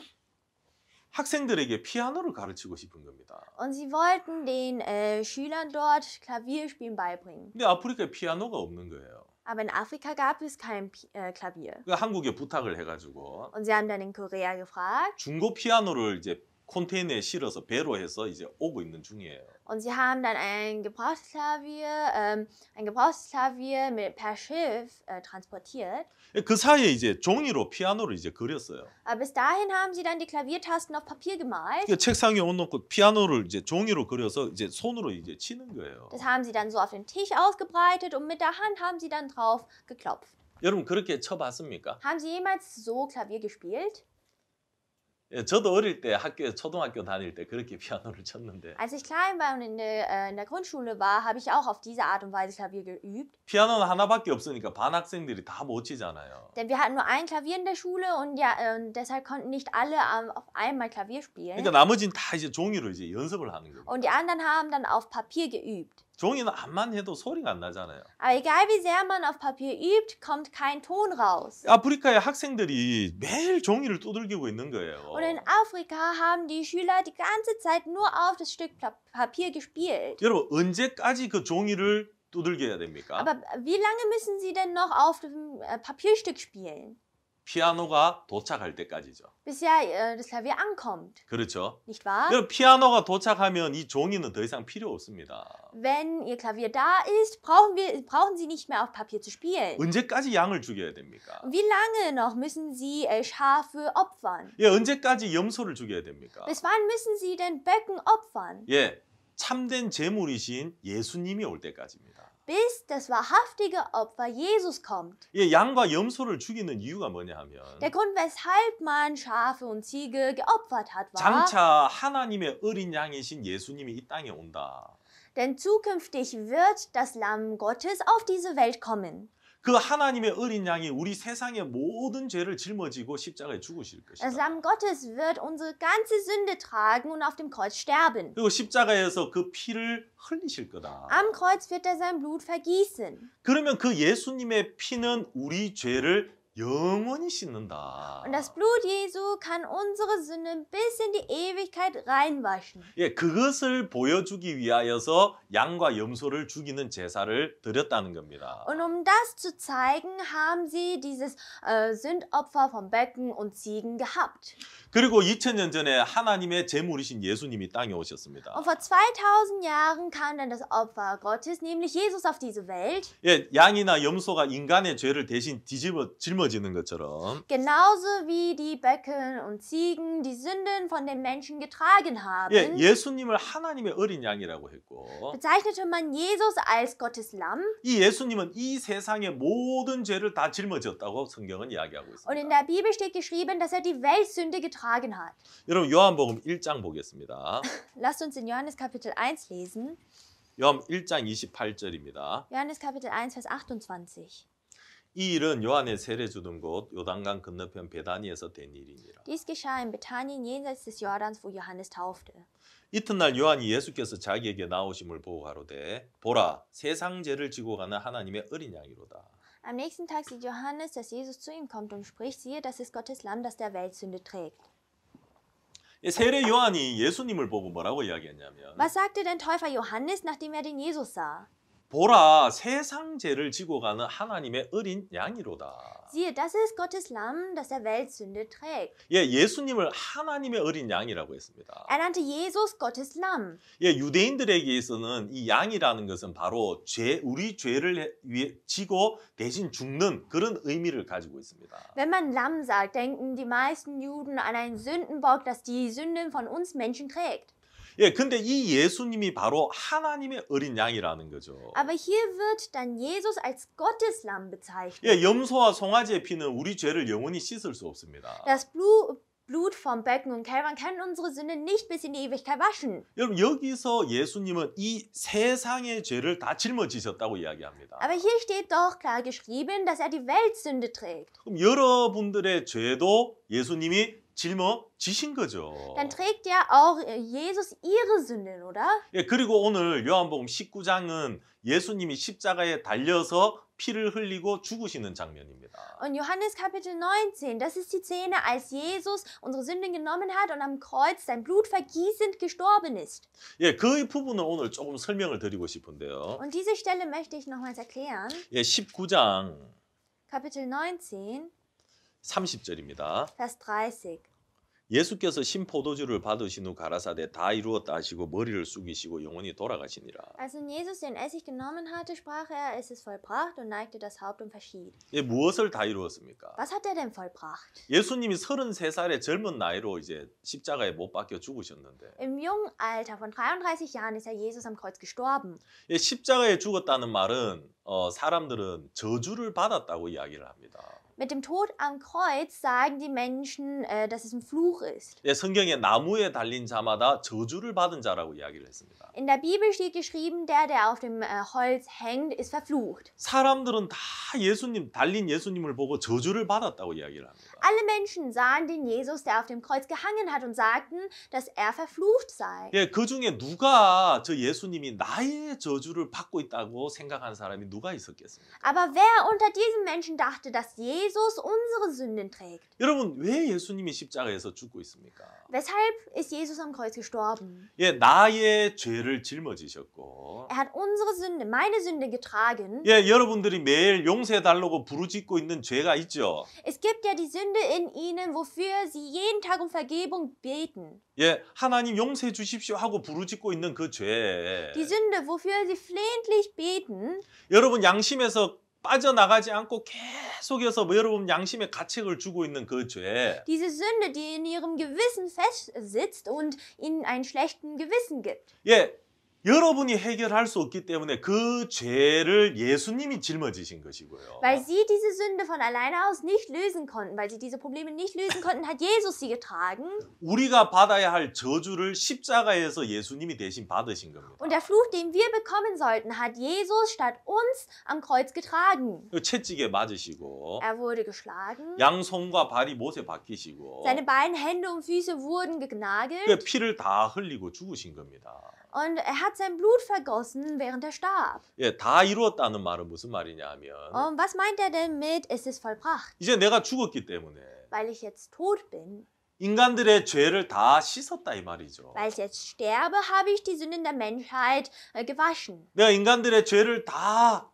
A: 학생들에게 피아노를 가르치고 싶은 겁니다.
B: und sie wollten den Schülern dort Klavierspielen beibringen.
A: 근데 아프리카에 피아노가 없는 거예요.
B: Aber in Afrika gab es kein Klavier.
A: 그러니까 한국에 부탁을 해가지고
B: Und sie haben dann in Korea gefragt
A: 중고 피아노를 이제 컨테이너에 실어서 배로 해서 이제 오고 있는 중이에요.
B: und sie haben dann ein gebrauchtes Klavier per Schiff transportiert.
A: 그 사이에 이제 종이로 피아노를 이제 그렸어요.
B: Aber bis dahin haben sie dann die Klaviertasten auf Papier gemalt.
A: 그러니까 책상 위에 올려놓고 피아노를 이제 종이로 그려서 이제 손으로 이제 치는 거예요.
B: Das haben sie dann so auf den Tisch ausgebreitet und mit der Hand haben sie dann drauf geklopft.
A: 여러분 그렇게 쳐봤습니까?
B: Haben Sie jemals so Klavier gespielt?
A: 예, 저도 어릴 때 학교에 초등학교 다닐 때 그렇게 피아노를 쳤는데
B: Als ich klein war und in der Grundschule war, habe ich auch auf diese Art und Weise Klavier geübt.
A: 피아노는 하나밖에 없으니까 반 학생들이 다 못 치잖아요.
B: Denn wir hatten nur ein Klavier in der Schule und deshalb konnten nicht alle auf einmal Klavier spielen.
A: 그러니까 나머지는 다 이제 종이로 이제 연습을 하는 겁니다.
B: Und die anderen haben dann auf Papier geübt.
A: 종이는 암만 해도 소리가 안 나잖아요.
B: Aber egal wie sehr man auf Papier übt, kommt kein Ton raus.
A: 아프리카의 학생들이 매일 종이를 두들기고 있는 거예요.
B: Und in Afrika haben die Schüler die ganze Zeit nur auf das Stück Papier gespielt.
A: 여러분 언제까지 그 종이를 두들겨야 됩니까?
B: Aber wie lange müssen sie denn noch auf dem Papierstück spielen?
A: 피아노가 도착할 때까지죠.
B: Bis ja das Klavier ankommt.
A: 그렇죠.
B: Nicht wahr?
A: 여러분 피아노가 도착하면 이 종이는 더 이상 필요 없습니다.
B: Wenn ihr Klavier da ist, brauchen sie nicht mehr auf Papier zu spielen.
A: 언제까지 양을 죽여야 됩니까?
B: Und wie lange noch müssen sie Schafe opfern?
A: 예, 언제까지 염소를 죽여야 됩니까?
B: Bis wann müssen sie denn Böcken opfern?
A: 예, 참된 제물이신 예수님이 올 때까지입니다.
B: Bis das wahrhaftige Opfer Jesus kommt.
A: 예, 양과 염소를 죽이는 이유가 뭐냐 하면
B: Der Grund, weshalb man Schafe und Ziege geopfert hat, war,
A: 장차 하나님의 어린 양이신 예수님이 이 땅에 온다.
B: denn zukünftig wird das Lamm Gottes auf diese Welt kommen.
A: 그 하나님의 어린 양이 우리 세상의 모든 죄를 짊어지고 십자가에 죽으실
B: Das
A: 것이다.
B: Lamm Gottes wird unsere ganze Sünde tragen und auf dem Kreuz sterben.
A: 그리고 십자가에서 그 피를 흘리실 거다.
B: Am Kreuz wird er sein Blut vergießen.
A: 그러면 그 예수님의 피는 우리 죄를 영원히 씻는다.
B: Und das Blut Jesu kann unsere Sünden bis in die Ewigkeit reinwaschen.
A: 예, 그것을 보여주기 위하여서 양과 염소를 죽이는 제사를 드렸다는 겁니다.
B: Und um das zu zeigen, haben sie dieses Sündopfer von Böcken und Ziegen gehabt.
A: 그리고 2000년 전에 하나님의 제물이신 예수님이 땅에 오셨습니다.
B: Und vor 2000 Jahren kam dann das Opfer Gottes, nämlich Jesus auf diese Welt.
A: 예, 양이나 염소가 인간의 죄를 대신 짊어지는 것처럼
B: Genauso wie die Böcke und Ziegen die Sünden von den Menschen getragen haben,
A: 예, 예수님을 하나님의 어린 양이라고 했고
B: bezeichnete man Jesus als Gottes Lamm.
A: 이 예수님은 이 세상의 모든 죄를 다 짊어졌다고 성경은 이야기하고
B: Und in
A: 있습니다.
B: der Bibel steht geschrieben, dass er die Weltsünde getragen hat.
A: 여러분 요한복음 1장 보겠습니다.
B: Lasst uns in Johannes Kapitel 1 lesen.
A: 요한 1장 28절입니다.
B: Johannes Kapitel 1, Vers 28.
A: 이 일은 요한의 세례 주던 곳 요단강 건너편 베다니에서 된 일이니라.
B: Dies geschah in Bethanien jenseits des Jordans, wo Johannes taufte.
A: 이튿날 요한이 예수께서 자기에게 나오심을 보고 가로되 보라 세상 죄를 지고 가는 하나님의 어린 양이로다.
B: Am nächsten Tag sieht Johannes, dass Jesus zu ihm kommt und spricht, siehe, das ist Gottes Lamm, das der Weltsünde trägt.
A: 세례 요한이 예수님을 보고 뭐라고 이야기했냐면
B: Was sagte denn Täufer Johannes, nachdem er den Jesus sah?
A: 보라 세상 죄를 지고 가는 하나님의 어린 양이로다.
B: Siehe, das ist Gottes Lamm, das der Weltsünde trägt.
A: 예, 예수님을 하나님의 어린 양이라고 했습니다.
B: Er nannte Jesus Gottes Lamm.
A: 예, 유대인들에게서는 이 양이라는 것은 바로 우리 죄를 지고 대신 죽는 그런 의미를 가지고 있습니다.
B: Wenn man Lamm sagt, denken die meisten Juden an einen Sündenbock, das die Sünden von uns Menschen trägt.
A: 예, 근데 이 예수님이 바로 하나님의 어린 양이라는 거죠.
B: Aber hier wird dann Jesus als Gottes Lamm bezeichnet.
A: 예, 염소와 송아지의 피는 우리 죄를 영원히 씻을 수 없습니다.
B: Das Blut vom Becken und Kälbern kann unsere Sünde nicht bis in die Ewigkeit waschen.
A: 여러분 여기서 예수님은 이 세상의 죄를 다 짊어지셨다고 이야기합니다.
B: Aber hier steht doch klar geschrieben, dass er die Weltsünde trägt.
A: 그럼 여러분들의 죄도 예수님이 짊어지신 거죠.
B: Dann trägt ja auch Jesus ihre Sünden, oder?
A: 예, 그리고 오늘 요한복음 19장은 예수님이 십자가에 달려서 피를 흘리고 죽으시는 장면입니다.
B: Und Johannes Kapitel 19, das ist die Szene, als Jesus unsere Sünden genommen hat und am Kreuz sein Blut vergießend gestorben ist.
A: 예, 그 부분을 오늘 조금 설명을 드리고 싶은데요.
B: Und diese Stelle möchte ich nochmals erklären.
A: 예, 19장
B: Kapitel 19,
A: 30절입니다.
B: Vers 30.
A: 예수께서 신포도주를 받으신 후 가라사대 다 이루었다 하시고 머리를 숙이시고 영원히 돌아가시니라.
B: Als nun Jesus den Essig genommen hatte, sprach er, es ist vollbracht und neigte das Haupt und verschied.
A: 예, 무엇을 다 이루었습니까?
B: Was hat er denn vollbracht?
A: 예수님이 33살의 젊은 나이로 이제 십자가에 못 박혀 죽으셨는데
B: Im jungen Alter von 33 Jahren ist ja Jesus am Kreuz gestorben.
A: 예, 십자가에 죽었다는 말은 사람들은 저주를 받았다고 이야기를 합니다.
B: Mit dem Tod am Kreuz sagen die Menschen, dass es ein Fluch ist.
A: 예, 성경에 나무에 달린 자마다 저주를 받은 자라고 이야기를 했습니다.
B: In der Bibel steht geschrieben, der auf dem Holz hängt, ist verflucht.
A: 사람들은 다 달린 예수님을 보고 저주를 받았다고 이야기를 합니다.
B: Alle Menschen sahen den Jesus, der auf dem Kreuz gehangen hat und sagten, dass er verflucht sei.
A: 예, 그 중에 누가 저 예수님이 나의 저주를 받고 있다고 생각한 사람이 누가 있었겠습니까?
B: Aber wer unter diesen Menschen dachte, dass Jesus unsere Sünden trägt?
A: 여러분 왜 예수님이 십자가에서 죽고 있습니까?
B: Weshalb ist Jesus am Kreuz gestorben?
A: 예, 나의 죄를 짊어지셨고
B: Er hat unsere Sünde, meine Sünde getragen.
A: 예, 여러분들이 매일 용서해달라고 부르짖고 있는 죄가 있죠.
B: Es gibt ja die Sünde in ihnen, wofür sie jeden Tag um Vergebung beten.
A: 예, 하나님 용서해 주십시오 하고 부르짖고 있는 그 죄.
B: Die Sünde, wofür sie flehentlich beten.
A: 여러분 양심에서 빠져나가지 않고 계속해서 여러분 양심에 가책을 주고 있는 그 죄.
B: Diese Sünde, die in ihrem Gewissen festsitzt und ihnen einen schlechten Gewissen gibt.
A: 예, 여러분이 해결할 수 없기 때문에 그 죄를 예수님이 짊어지신 것이고요.
B: Weil sie diese Sünde von alleine aus nicht lösen konnten, weil sie diese Probleme nicht lösen konnten, hat Jesus sie getragen.
A: 우리가 받아야 할 저주를 십자가에서 예수님이 대신 받으신 겁니다.
B: Und der Fluch, den wir bekommen sollten, hat Jesus statt uns am Kreuz getragen.
A: 채찍에 맞으시고
B: Er wurde geschlagen.
A: 양손과 발이 못에 박히시고
B: Seine beiden Hände und Füße wurden
A: 그
B: genagelt.
A: 피를 다 흘리고 죽으신 겁니다.
B: Und er hat sein Blut vergossen, während er starb.
A: 예, 다 이루었다는 말은 무슨 말이냐 하면
B: Und was meint er denn mit, es ist vollbracht?
A: 이제 내가 죽었기 때문에
B: Weil ich jetzt tot bin,
A: 인간들의 죄를 다 씻었다 이 말이죠.
B: weil ich jetzt sterbe, habe ich die Sünden der Menschheit gewaschen.
A: 내가 인간들의 죄를 다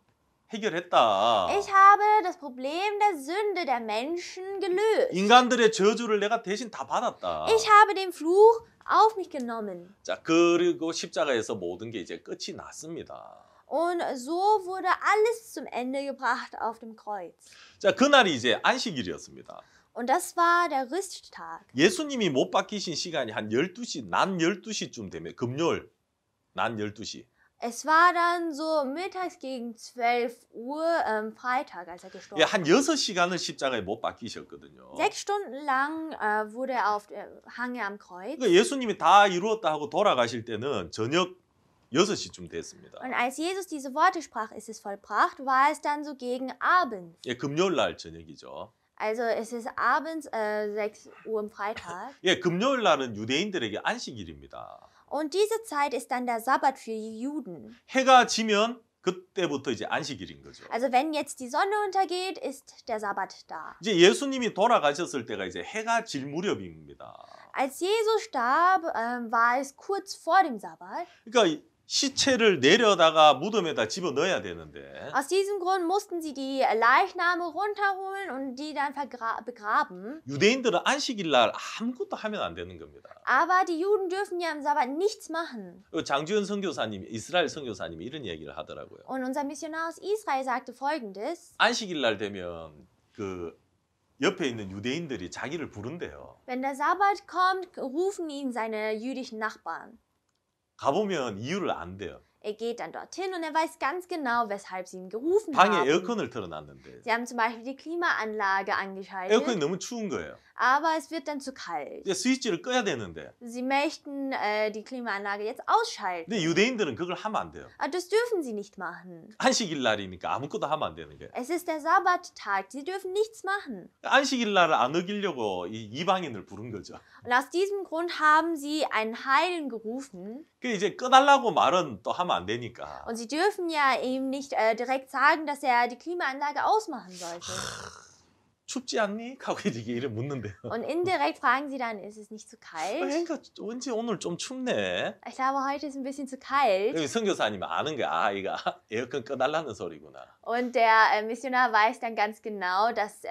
A: 해결했다.
B: Ich habe das Problem der Sünde der Menschen gelöst.
A: 인간들의 저주를 내가 대신 다 받았다.
B: Ich habe den Fluch auf mich genommen.
A: 자, 그리고 십자가에서 모든 게 이제 끝이 났습니다.
B: Und so wurde alles zum Ende gebracht auf dem Kreuz.
A: 자, 그날이 이제 안식일이었습니다.
B: Und das war der Rüsttag.
A: 예수님이 못 박히신 시간이 한 12시, 난 12시쯤 되면 금요일, 난 12시.
B: Es war dann so mittags gegen 12 Uhr Freitag, als er gestorben
A: 예,
B: ist.
A: 한 6시간을 십자가에 못 박히셨거든요.
B: 6 Stunden lang wurde er hang er am Kreuz.
A: 그러니까 예수님이 다 이루었다 하고 돌아가실 때는 저녁 6시쯤 됐습니다.
B: Und als Jesus diese Worte sprach, ist es vollbracht, war es dann so gegen Abend.
A: 예, 금요일 날 저녁이죠.
B: Also es ist abends 6 Uhr am Freitag.
A: 예, 금요일 날은 유대인들에게 안식일입니다.
B: Und diese Zeit ist dann der Sabbat für die Juden.
A: 해가 지면 그때부터 이제 안식일인 거죠.
B: Also wenn jetzt die Sonne untergeht, ist der Sabbat da.
A: 이제 예수님이 돌아가셨을 때가 이제 해가 질 무렵입니다.
B: Als Jesus starb, war es kurz vor dem Sabbat.
A: 그러니까 시체를 내려다가 무덤에다 집어 넣어야 되는데
B: Aus diesem Grund mussten sie die Leichname runterholen und die dann begraben.
A: 유대인들은 안식일 날 아무것도 하면 안 되는 겁니다.
B: Aber die Juden dürfen ja am Sabbat nichts machen.
A: 장주현 선교사님, 이스라엘 선교사님이 이런 얘기를 하더라고요.
B: Und unser Missionar aus Israel sagte Folgendes.
A: 안식일 날 되면 그 옆에 있는 유대인들이 자기를 부른대요.
B: Wenn der Sabbat kommt, rufen ihn seine jüdischen Nachbarn.
A: 가보면 이유를 안대요.
B: Er geht dann dorthin und er weiß ganz genau, weshalb sie ihn gerufen
A: 방에
B: haben.
A: 에어컨을 틀어놨는데
B: Sie haben zum Beispiel die Klimaanlage angeschaltet,
A: 에어컨이 너무 추운 거예요.
B: aber es wird dann zu kalt.
A: 이제 스위치를 꺼야 되는데
B: Sie möchten die Klimaanlage jetzt ausschalten.
A: 근데 유대인들은 그걸 하면 안 돼요.
B: Aber das dürfen sie nicht machen.
A: 안식일 날이니까 아무것도 하면 안 되는 거예요.
B: Es ist der Sabbattag, sie dürfen nichts machen.
A: 안식일 날을 안 어기려고 이 이방인을 부른 거죠.
B: Und aus diesem Grund haben sie einen Heiden gerufen.
A: 그 이제 꺼달라고 말은 또 하면 안 되니까.
B: Und sie dürfen ja ihm nicht direkt sagen, dass er die Klimaanlage ausmachen sollte.
A: 춥지 않니? 하고 이렇게 묻는데요.
B: Und indirekt fragen sie dann, ist es nicht zu kalt?
A: 그러니까 왠지 오늘 좀 춥네.
B: Ich glaube, heute ist ein bisschen zu kalt.
A: 여기 선교사님이 아는 거야. 아, 이거 에어컨 꺼달라는 소리구나.
B: Und der Missionar weiß dann ganz genau, dass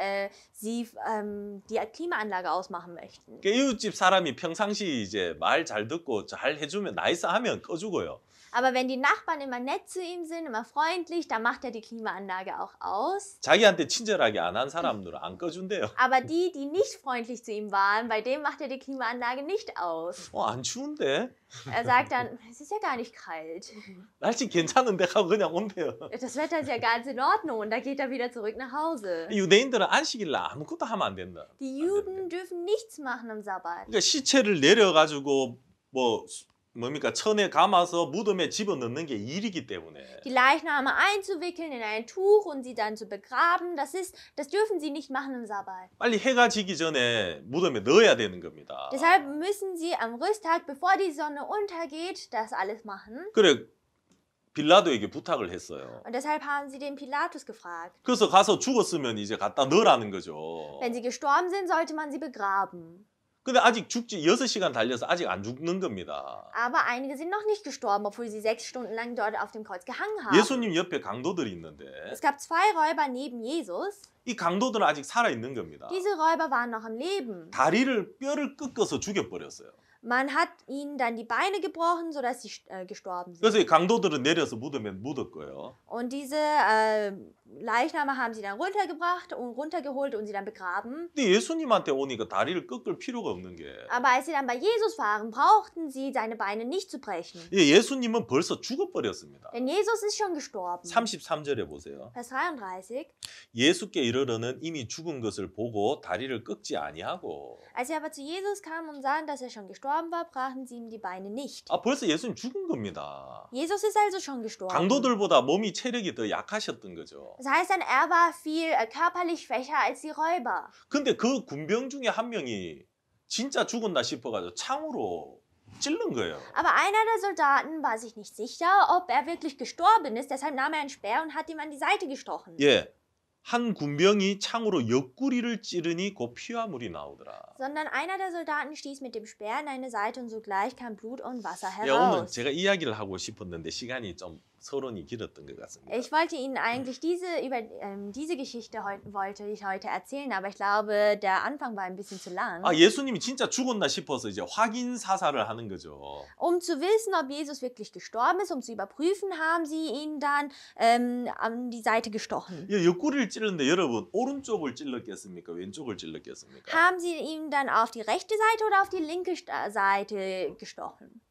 B: sie die Klimaanlage ausmachen möchten.
A: 그 이웃집 사람이 평상시 이제 말 잘 듣고 잘 해주면 나이스하면 꺼주고요.
B: Aber wenn die Nachbarn immer nett zu ihm sind, immer freundlich, dann macht er die Klimaanlage auch aus.
A: 자기한테 친절하게 안 한 사람들은 안 꺼준대요.
B: Aber die nicht freundlich zu ihm waren, bei dem macht er die Klimaanlage nicht aus.
A: 안 추운데?
B: Er sagt dann, es ist ja gar nicht kalt.
A: 날씨 괜찮은데 하고 그냥 온대요.
B: Das Wetter ist ja ganz in Ordnung und da geht er wieder zurück nach Hause.
A: 유대인들은 안식일 날 아무것도 하면 안 된다.
B: Die Juden dürfen nichts machen am Sabbat.
A: 그러니까 시체를 내려가지고 뭡니까 천에 감아서 무덤에 집어넣는 게 일이기 때문에
B: Die Leichname einzuwickeln in ein Tuch und sie dann zu begraben, das dürfen sie nicht machen im Sabbat.
A: 빨리 해가 지기 전에 무덤에 넣어야 되는 겁니다.
B: Deshalb müssen sie am Rüsttag, bevor die Sonne untergeht, das alles machen.
A: 그래 빌라도에게 부탁을 했어요.
B: Und deshalb haben sie den Pilatus gefragt.
A: 그래서 가서 죽었으면 이제 갖다 넣으라는 거죠.
B: Wenn sie gestorben sind, sollte man sie begraben.
A: 근데 아직 죽지 6시간 달려서 아직 안 죽는 겁니다.
B: Aber einige sind noch nicht gestorben, obwohl sie 6 Stunden lang dort auf dem Kreuz gehangen haben.
A: 예수님 옆에 강도들이 있는데
B: Es gab 2 Räuber neben Jesus.
A: 이 강도들은 아직 살아 있는 겁니다.
B: Diese Räuber waren noch am Leben.
A: 다리를 뼈를 꺾어서 죽여버렸어요.
B: Man hat ihnen dann die Beine gebrochen, sodass sie gestorben sind.
A: 그래서 이 강도들은 내려서 무덤에 묻었고요.
B: Und diese Leichname haben sie dann runtergeholt und sie dann begraben.
A: 근데 예수님한테 오니까 다리를 꺾을 필요가 없는 게
B: Aber als sie dann bei Jesus waren, brauchten sie seine Beine nicht zu brechen.
A: 예수님은 벌써 죽어버렸습니다.
B: Denn Jesus ist schon gestorben.
A: 33절에 보세요.
B: Vers 33.
A: 예수께 이르러는 이미 죽은 것을 보고 다리를 꺾지 아니하고
B: Als sie aber zu Jesus kamen und sahen, dass er schon gestorben war, brachen sie ihm die Beine nicht.
A: 벌써 예수님 죽은 겁니다.
B: Jesus ist also schon gestorben.
A: 강도들보다 몸이 체력이 더 약하셨던 거죠.
B: Das heißt dann, er war viel körperlich schwächer als die Räuber.
A: 근데 그 군병 중에 한 명이 진짜 죽었나 싶어가지고 창으로 찔른 거예요.
B: Aber einer der Soldaten war sich nicht sicher, ob er wirklich gestorben ist. Deshalb nahm er einen Speer und hat ihm an die Seite gestochen.
A: 예, 한 군병이 창으로 옆구리를 찌르니 곧 피와 물이 나오더라.
B: Sondern einer der Soldaten stieß mit dem Speer in eine Seite und sogleich kam Blut und Wasser
A: 예, 오늘
B: heraus.
A: 제가 이야기를 하고 싶었는데 시간이 좀 서론이 길었던 것 같습니다.
B: Ich wollte Ihnen eigentlich über diese Geschichte wollte ich heute erzählen, aber ich glaube, der Anfang war ein bisschen zu lang.
A: 예수님이 진짜 죽었나 싶어서 이제 확인 사살을 하는 거죠.
B: Um zu wissen, ob Jesus wirklich gestorben ist, um zu überprüfen, haben sie ihn dann an die Seite gestochen.
A: 예, 옆구리를 찔렀는데 여러분 오른쪽을 찔렀겠습니까? 왼쪽을 찔렀겠습니까?
B: Haben sie ihn dann auf die rechte Seite oder auf die linke Seite gestochen?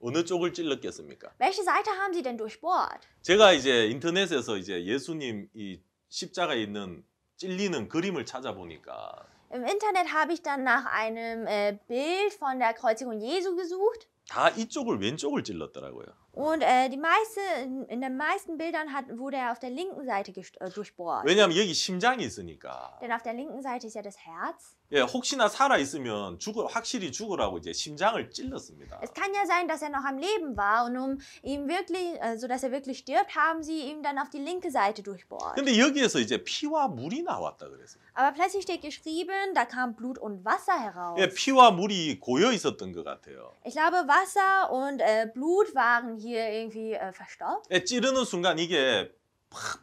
A: 어느 쪽을 찔렀겠습니까?
B: Welche Seite haben sie denn durchbohrt?
A: 제가 이제 인터넷에서 이제 예수님 이 십자가에 있는 찔리는 그림을 찾아보니까
B: Im Internet habe ich dann nach einem Bild von der Kreuzigung Jesu gesucht.
A: 다 이쪽을 왼쪽을 찔렀더라고요.
B: Und in den meisten Bildern wurde er auf der linken Seite durchbohrt.
A: 왜냐하면 여기 심장이 있으니까.
B: Denn auf der linken Seite ist ja das Herz.
A: 예, 혹시나 살아 있으면 확실히 죽으라고 이제 심장을 찔렀습니다.
B: Es kann ja sein, dass er noch am Leben war und um ihm wirklich, sodass er wirklich stirbt, haben sie ihm dann auf die linke Seite durchbohrt.
A: 근데 여기에서 이제 피와 물이 나왔다 그랬어요.
B: Aber plötzlich steht geschrieben, da kam Blut und Wasser heraus.
A: 예, 피와 물이 고여 있었던 것 같아요.
B: Ich glaube, Wasser und Blut waren hier irgendwie verstopft.
A: 예, 찌르는 순간 이게 팍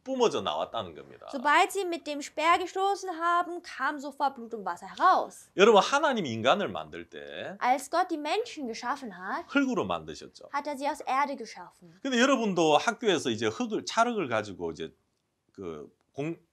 A: 뿜어져 나왔다는 겁니다.
B: Sobald sie mit dem Speer gestoßen haben, kam sofort Blut und Wasser heraus.
A: 여러분 하나님이 인간을 만들 때
B: Als Gott die Menschen geschaffen hat,
A: 흙으로 만드셨죠.
B: hat er sie aus Erde geschaffen.
A: 근데 여러분도 학교에서 이제 찰흙을 가지고 이제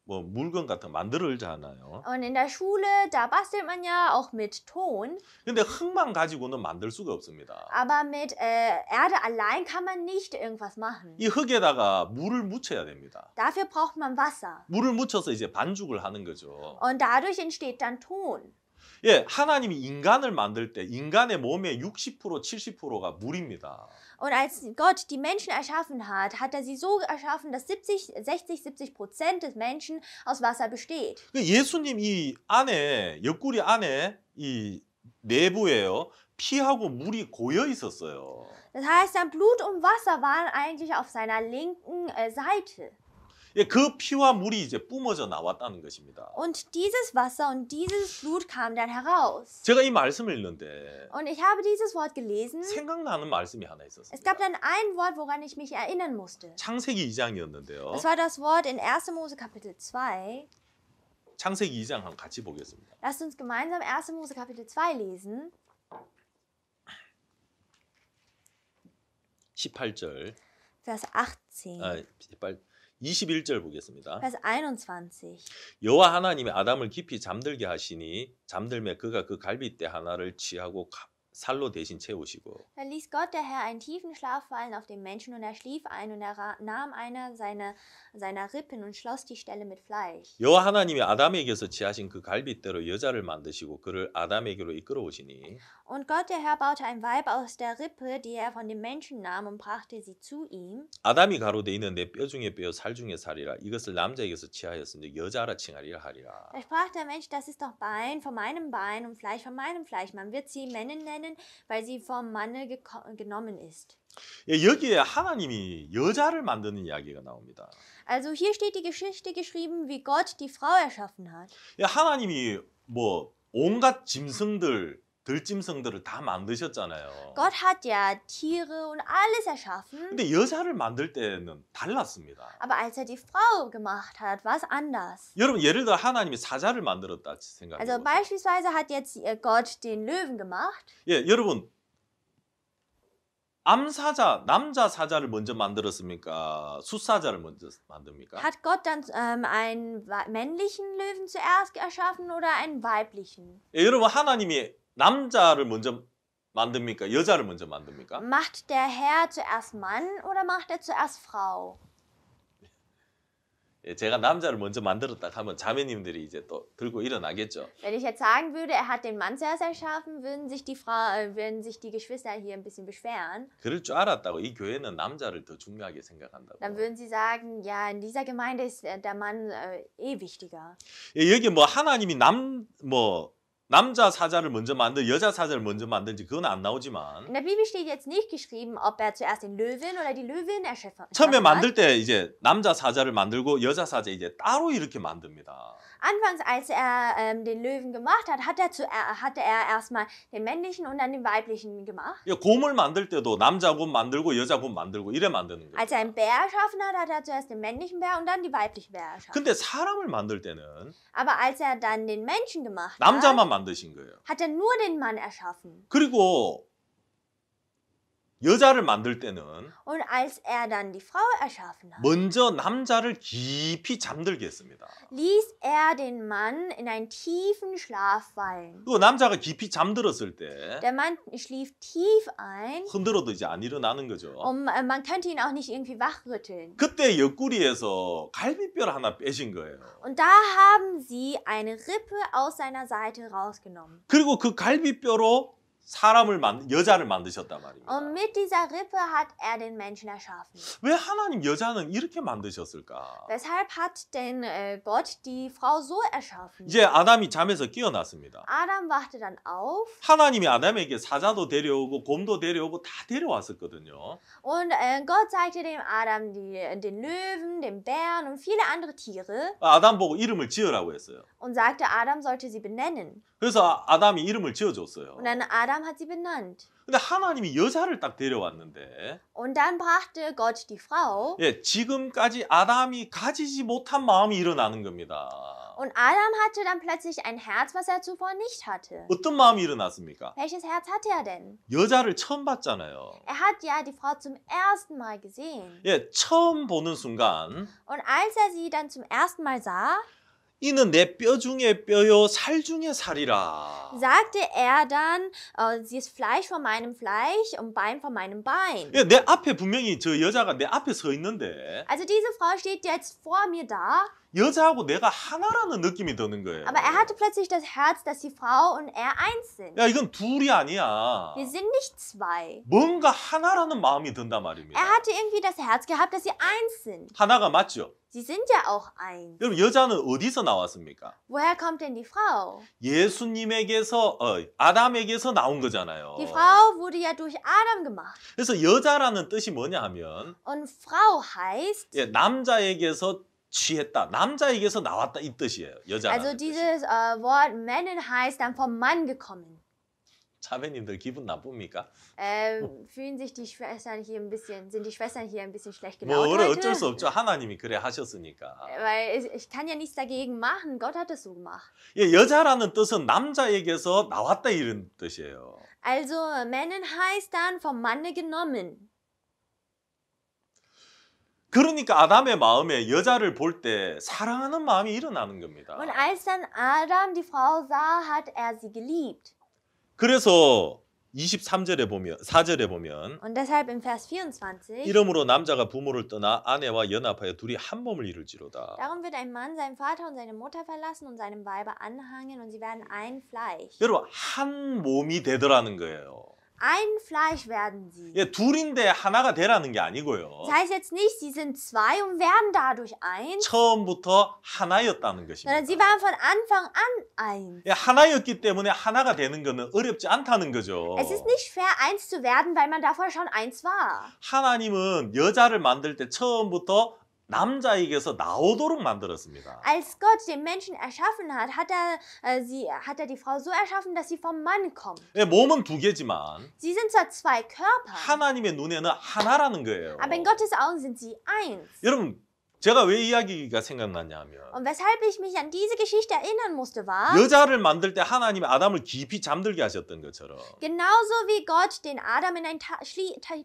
A: 물건 같은 거 만들잖아요.
B: Und in der Schule, da bastelt man ja auch mit Ton.
A: 근데 흙만 가지고는 만들 수가 없습니다.
B: Aber mit Erde allein kann man nicht irgendwas machen.
A: 이 흙에다가 물을 묻혀야 됩니다.
B: Dafür braucht man Wasser.
A: 물을 묻혀서 이제 반죽을 하는 거죠.
B: Und dadurch entsteht dann Ton.
A: 예, 하나님이 인간을 만들 때 인간의 몸의 60% 70%가 물입니다.
B: Und als Gott die Menschen erschaffen hat, hat er sie so erschaffen, dass 60-70% des Menschen aus Wasser besteht.
A: 예수님 이 안에 옆구리 안에 이 내부에요. 피하고 물이 고여 있었어요.
B: Das heißt, dann Blut und Wasser waren eigentlich auf seiner linken Seite.
A: 예, 그 피와 물이 이제 뿜어져 나왔다는 것입니다.
B: Und dieses Wasser und dieses Blut kam dann heraus.
A: 제가 이 말씀을 읽는데
B: Und ich habe dieses Wort gelesen.
A: 생각나는 말씀이 하나
B: Es
A: 있었습니다.
B: gab dann ein Wort, woran ich mich erinnern musste.
A: 창세기 2장이었는데요.
B: Das war das Wort in 1. Mose Kapitel 2.
A: 창세기 2장 한번 같이 보겠습니다.
B: Lasst uns gemeinsam 1. Mose Kapitel 2 lesen.
A: 18절,
B: Vers 18.
A: 21절 보겠습니다.
B: Vers 21.
A: 여호와 하나님이 아담을 깊이 잠들게 하시니 잠들매 그가 그 갈빗대 하나를 취하고 살로 대신 채우시고
B: Da ließ Gott der Herr einen tiefen Schlaf fallen auf den Menschen und er schlief ein und er nahm einer seiner Rippen und schloss die Stelle mit Fleisch.
A: 여호와 하나님이 아담에게서 취하신 그 갈빗대로 여자를 만드시고 그를 아담에게로 이끌어 오시니
B: Und Gott der Herr baute ein Weib aus der Rippe, die er von dem Menschen nahm und brachte sie zu ihm.
A: 아담이 가로되 이는 내 뼈 중에 뼈 살 중에 살이라 이것을 남자에게서 취하였으니 여자라 칭하리라 하리라.
B: Da sprach der Mensch, das ist doch Bein von meinem Bein und Fleisch von meinem Fleisch. Man wird sie Männin nennen, weil sie vom Manne genommen ist.
A: 예, 여기에 하나님이 여자를 만드는 이야기가 나옵니다.
B: Also hier steht die Geschichte geschrieben, wie Gott die Frau erschaffen hat.
A: 예, 하나님이 온갖 짐승들 들짐승들을 다 만드셨잖아요.
B: Gott hat ja Tiere und alles erschaffen.
A: 근데 여자를 만들 때는 달랐습니다.
B: Aber als er die Frau gemacht hat, war es anders.
A: 여러분 예를 들어 하나님이 사자를 만들었다 생각해
B: Also
A: 보세요.
B: beispielsweise hat jetzt Gott den Löwen gemacht.
A: 예, 여러분 암사자, 남자 사자를 먼저 만들었습니까? 숫사자를 먼저 만듭니까?
B: Hat Gott dann einen männlichen Löwen zuerst erschaffen oder einen weiblichen?
A: 예, 여러분 하나님이 남자를 먼저 만듭니까? 여자를 먼저 만듭니까?
B: Macht der Herr zuerst Mann oder macht er zuerst Frau?
A: 예, 제가 남자를 먼저 만들었다 하면 자매님들이 이제 또 들고 일어나겠죠.
B: Wenn ich jetzt sagen würde, er hat den Mann zuerst erschaffen, würden sich die Geschwister hier ein bisschen beschweren.
A: 그럴 줄 알았다고 이 교회는 남자를 더 중요하게 생각한다고.
B: Dann würden sie sagen, ja, in dieser Gemeinde ist der Mann wichtiger.
A: 예, 여기 하나님이 남자 사자를 먼저 여자 사자를 먼저 만든지 그건 안 나오지만
B: In der Bibel steht jetzt nicht geschrieben, ob er zuerst den Löwen oder die Löwin erschaffen
A: 처음에
B: hat.
A: 만들 때 이제 남자 사자를 만들고 여자 사자 이제 따로 이렇게 만듭니다.
B: Anfangs, als er den Löwen gemacht hat, hatte er erstmal den männlichen und dann den weiblichen gemacht.
A: 예, 곰을 만들 때도 남자 곰 만들고 여자 곰 만들고 이래 만드는
B: Als
A: 거예요.
B: er einen Bär erschaffen hat, hat er zuerst den männlichen Bär und dann die weibliche Bär erschaffen.
A: 근데 사람을 만들 때는
B: Aber als er dann den Menschen gemacht hat,
A: 남자만 만드신 거예요.
B: hat er nur den Mann erschaffen.
A: 그리고 여자를 만들 때는
B: Und als er dann die Frau erschaffen hat,
A: 먼저 남자를 깊이 잠들게 했습니다.
B: ließ er den Mann in einen tiefen Schlaf fallen.
A: 그 남자가 깊이 잠들었을 때
B: Der Mann schlief tief ein
A: 흔들어도 이제 안 일어나는 거죠.
B: und man könnte ihn auch nicht irgendwie wachrütteln.
A: 그때 옆구리에서 갈비뼈를 하나 빼신 거예요.
B: Und da haben sie eine Rippe aus seiner Seite rausgenommen.
A: 그리고 그 갈비뼈로 여자를 만드셨단 말입니다.
B: Und mit dieser Rippe hat er den Menschen erschaffen.
A: 왜 하나님 여자는 이렇게 만드셨을까?
B: Weshalb hat denn Gott die Frau so erschaffen?
A: 이제 아담이 잠에서 깨어났습니다.
B: Adam wachte dann auf
A: 하나님이 아담에게 사자도 데려오고 곰도 데려오고 다 데려왔었거든요.
B: und Gott zeigte dem Adam den Löwen, den Bären und viele andere Tiere
A: 아담 보고 이름을 지으라고 했어요.
B: und sagte, Adam sollte sie benennen.
A: 그래서 아담이 이름을 지어줬어요.
B: Und dann Adam hat sie benannt.
A: 근데 하나님이 여자를 딱 데려왔는데
B: Und dann brachte Gott die Frau
A: 예, 지금까지 아담이 가지지 못한 마음이 일어나는 겁니다.
B: und Adam hatte dann plötzlich ein Herz, was er zuvor nicht hatte.
A: 어떤 마음이 일어났습니까?
B: Welches Herz hatte er denn?
A: 여자를 처음 봤잖아요.
B: Er hat ja die Frau zum ersten Mal gesehen.
A: 예, 처음 보는 순간
B: Und als er sie dann zum ersten Mal sah,
A: 이는 내 뼈 중에 뼈요 살 중에 살이라.
B: sagte er dann, sie ist Fleisch von meinem Fleisch und Bein von meinem Bein.
A: 예, 내 앞에 분명히 저 여자가 내 앞에 서 있는데
B: Also diese Frau steht jetzt vor mir da,
A: 여자하고 내가 하나라는 느낌이 드는 거예요.
B: aber er hatte plötzlich das Herz, dass die Frau und er eins sind.
A: 야, 이건 둘이 아니야.
B: Wir sind nicht zwei.
A: 뭔가 하나라는 마음이 든단 말입니다.
B: Er hatte irgendwie das Herz gehabt, dass sie eins sind.
A: 하나가 맞죠?
B: Sie sind ja auch eins.
A: 여러분 여자는 어디서 나왔습니까?
B: Woher kommt denn die Frau?
A: 예수님에게서 아담에게서 나온 거잖아요.
B: Die Frau wurde ja durch Adam gemacht.
A: 그래서 여자라는 뜻이 뭐냐 하면
B: Und Frau heißt,
A: 예, 남자에게서 취했다. 남자에게서 나왔다 이 뜻이에요. 여자라는
B: also
A: 뜻이.
B: dieses Wort Männin heißt dann vom Mann gekommen.
A: 자매님들 기분 나쁩니까?
B: Fühlen sich die Schwestern hier ein bisschen, sind die Schwestern hier ein bisschen schlecht
A: 뭐
B: gelaunt
A: 어쩔 수
B: heute?
A: 없죠. 하나님이 그래 하셨으니까.
B: Weil ich kann ja nichts dagegen machen. Gott hat es so gemacht.
A: 예, 여자라는 뜻은 남자에게서 나왔다 이런 뜻이에요.
B: Also Männin heißt dann vom Manne genommen.
A: 그러니까 아담의 마음에 여자를 볼 때 사랑하는 마음이 일어나는 겁니다.
B: Und als dann Adam die Frau sah, hat er sie geliebt.
A: 그래서 23절에 보면 4절에 보면
B: Und deshalb im Vers 24,
A: 이러므로 남자가 부모를 떠나 아내와 연합하여 둘이 한 몸을 이룰지로다.
B: darum wird ein Mann seinen Vater und seine Mutter verlassen und seinem Weibe anhangen und sie werden ein Fleisch.
A: 여러분 한 몸이 되더라는 거예요.
B: Ein Fleisch werden sie.
A: 예, 둘인데 하나가 되라는 게 아니고요.
B: Das heißt jetzt nicht, sie sind zwei und werden dadurch eins,
A: 처음부터 하나였다는
B: sondern sie
A: 것입니다.
B: waren von Anfang an eins.
A: 예, 하나였기 때문에 하나가 되는 것은 어렵지 않다는 거죠.
B: Es ist nicht schwer, eins zu werden, weil man davor schon eins war.
A: 하나님은 여자를 만들 때 처음부터 남자에게서 나오도록 만들었습니다.
B: Als Gott den Menschen erschaffen hat, hat er die Frau so erschaffen, dass sie vom Mann kommt.
A: 예, 몸은 두 개지만
B: Sie sind zwar zwei Körper,
A: 하나님의 눈에는 하나라는 거예요.
B: aber in Gottes Augen sind sie eins.
A: 여러분 제가 왜 이야기가 생각났냐 하면
B: Und weshalb ich mich an diese Geschichte erinnern musste, war,
A: 여자를 만들 때 하나님이 아담을 깊이 잠들게 하셨던 것처럼
B: genauso wie Gott den Adam in einen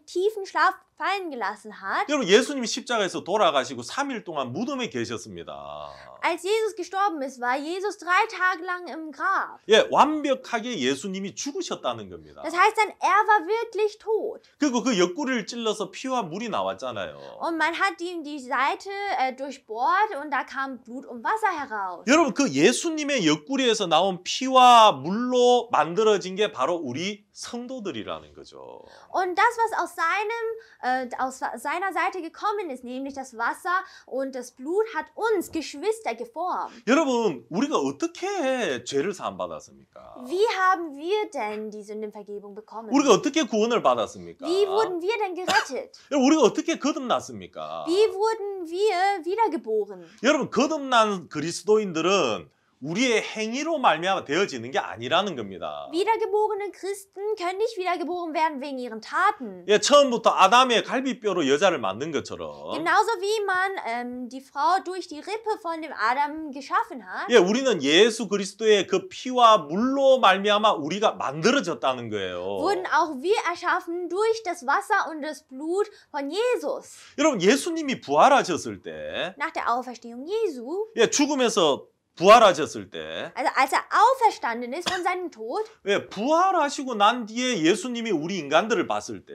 B: tiefen Schlaf fallen gelassen hat,
A: 여러분 예수님이 십자가에서 돌아가시고 3일 동안 무덤에 계셨습니다.
B: als Jesus gestorben ist, war Jesus 3 Tage lang im Grab.
A: 예, 완벽하게 예수님이 죽으셨다는 겁니다.
B: Das heißt dann, er war wirklich tot.
A: 그리고 그 옆구리를 찔러서 피와 물이 나왔잖아요.
B: Und man hat ihm die Seite durchbohrt und da kam Blut und Wasser heraus.
A: 여러분 그 예수님의 옆구리에서 나온 피와 물로 만들어진 게 바로 우리 성도들이라는 거죠.
B: Und das, was aus seiner Seite gekommen ist, nämlich das Wasser und das Blut, hat uns Geschwister geformt.
A: 여러분 우리가 어떻게 죄를 사함 받았습니까?
B: Wie haben wir denn die Sündenvergebung bekommen?
A: 우리가 어떻게 구원을 받았습니까?
B: Wie wurden wir denn gerettet?
A: 여러분, 우리가 어떻게 거듭났습니까?
B: Wie wurden wir wiedergeboren?
A: 여러분 거듭난 그리스도인들은 우리의 행위로 말미암아 되어지는 게 아니라는 겁니다.
B: Wiedergeborene Christen können nicht wiedergeboren werden wegen ihren Taten.
A: 예, 처음부터 아담의 갈비뼈로 여자를 만든 것처럼
B: Genauso wie man die Frau durch die Rippe von dem Adam geschaffen hat,
A: 예, 우리는 예수 그리스도의 그 피와 물로 말미암아 우리가 만들어졌다는 거예요.
B: wurden auch wir erschaffen durch das Wasser und das Blut von Jesus.
A: 여러분 예수님이 부활하셨을 때
B: Nach der Auferstehung Jesu,
A: 예, 죽음에서 부활하셨을 때
B: also als er auferstanden ist von seinem Tod
A: 예, 부활하시고 난 뒤에 예수님이 우리 인간들을 봤을 때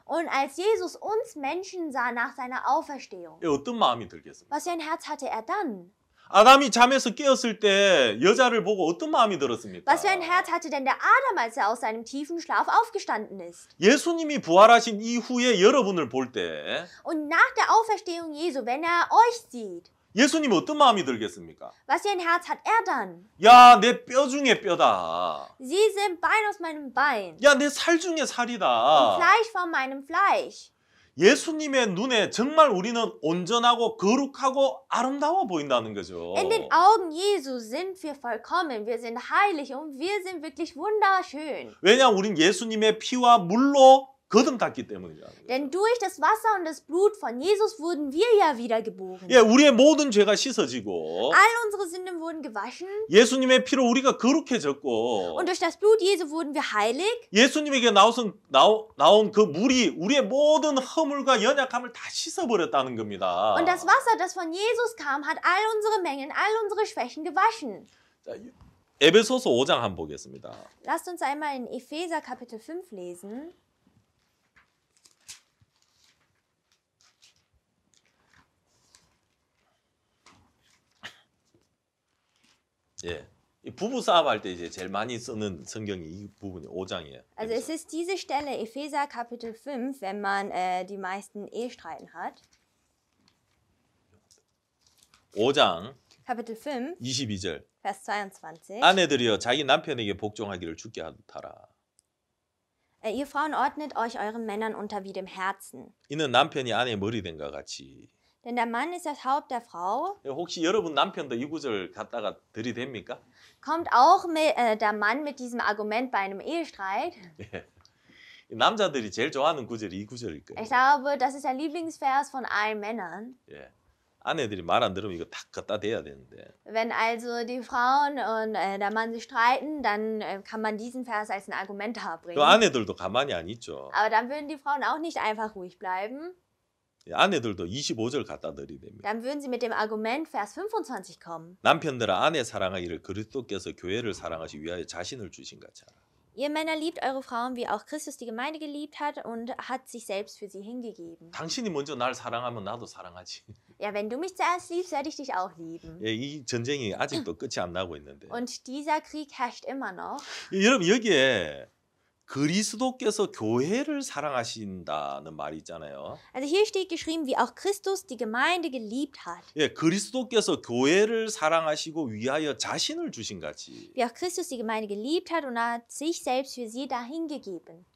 B: und als Jesus uns Menschen sah nach seiner Auferstehung,
A: 예, 어떤 마음이 들겠습니까?
B: was für ein Herz hatte er dann?
A: 아담이 잠에서 깨었을 때 여자를 보고 어떤 마음이 들었습니까?
B: Was für ein Herz hatte denn der Adam, als er aus seinem tiefen Schlaf aufgestanden ist?
A: 예수님이 부활하신 이후에 여러분을 볼 때
B: Und nach der Auferstehung Jesu, wenn er euch sieht,
A: 예수님 어떤 마음이 들겠습니까?
B: was für ein Herz hat er dann?
A: 야, 내 뼈 중에 뼈다.
B: Sie sind Bein aus meinem Bein
A: 야, 내 살 중에
B: und
A: 살이다.
B: Fleisch von meinem Fleisch.
A: 예수님의 눈에 정말 우리는 온전하고 거룩하고 아름다워 보인다는 거죠.
B: In den Augen Jesu sind wir vollkommen, wir sind heilig und wir sind wirklich wunderschön.
A: 왜냐, 우린 예수님의 피와 물로 거듭났기 때문이라는 거예요.
B: Denn durch das Wasser und das Blut von Jesus wurden wir ja wiedergeboren.
A: 예, 우리의 모든 죄가 씻어지고
B: All unsere Sünden wurden gewaschen
A: 예수님의 피로 우리가 거룩해졌고
B: und durch das Blut Jesu wurden wir heilig.
A: 예수님에게 나온 그 물이 우리의 모든 허물과 연약함을 다 씻어버렸다는 겁니다.
B: Und das Wasser, das von Jesus kam, hat all unsere Mängel, all unsere Schwächen gewaschen.
A: 자, 에베소서 5장 한번 보겠습니다.
B: Lasst uns einmal in Epheser Kapitel 5 lesen.
A: 예. 이 부부 싸움 할 때 이제 제일 많이 쓰는 성경이 이 부분이 5장이에요.
B: Also es ist diese Stelle, Epheser Kapitel 5, wenn man die meisten Ehestreiten hat.
A: 5장
B: Kapitel 5,
A: 22절.
B: Vers 22.
A: 아내들이여 자기 남편에게 복종하기를 주께 하라.
B: Ihr Frauen ordnet euch euren Männern unter wie dem Herzen.
A: 이는 남편이 아내의 머리 된 것 같이.
B: Denn der Mann ist das Haupt der Frau.
A: 혹시 여러분 남편도 이 구절 갖다가 들이댑니까?
B: Kommt auch der Mann mit diesem Argument bei einem Ehestreit?
A: 예. 남자들이 제일 좋아하는 구절이 이 구절일 거예요.
B: Ich glaube, das ist der Lieblingsvers von allen Männern.
A: 예. 아내들이 말 안 들으면 이거 다 갖다 대야 되는데.
B: Wenn also die Frauen und der Mann sich streiten, dann kann man diesen Vers als ein Argument
A: 그
B: darbringen.
A: 아내들도 가만히 안 있죠.
B: Aber dann würden die Frauen auch nicht einfach ruhig bleiben.
A: 예, 아내들도 25절 갖다 들이댑니다.
B: Dann würden sie mit dem Argument Vers 25 kommen.
A: 남편들아 아내 사랑하기를 그리스도께서 교회를 사랑하시 위하여 자신을 주신 것처럼.
B: Ihr Männer liebt eure Frauen, wie auch Christus die Gemeinde geliebt hat und hat sich selbst für sie hingegeben.
A: 당신이 먼저 날 사랑하면 나도 사랑하지.
B: Ja, wenn du mich zuerst liebst, werde ich dich auch lieben.
A: 예, 이 전쟁이 아직도 끝이 안 나고 있는데.
B: Und dieser Krieg herrscht immer noch.
A: 여러분 여기에 그리스도께서 교회를 사랑하신다는 말이 있잖아요.
B: Also hier steht geschrieben, wie auch Christus die Gemeinde geliebt hat.
A: 예, 그리스도께서 교회를 사랑하시고 위하여 자신을 주신 같이.
B: Wie auch Christus die Gemeinde geliebt hat und hat sich selbst für sie dahingegeben.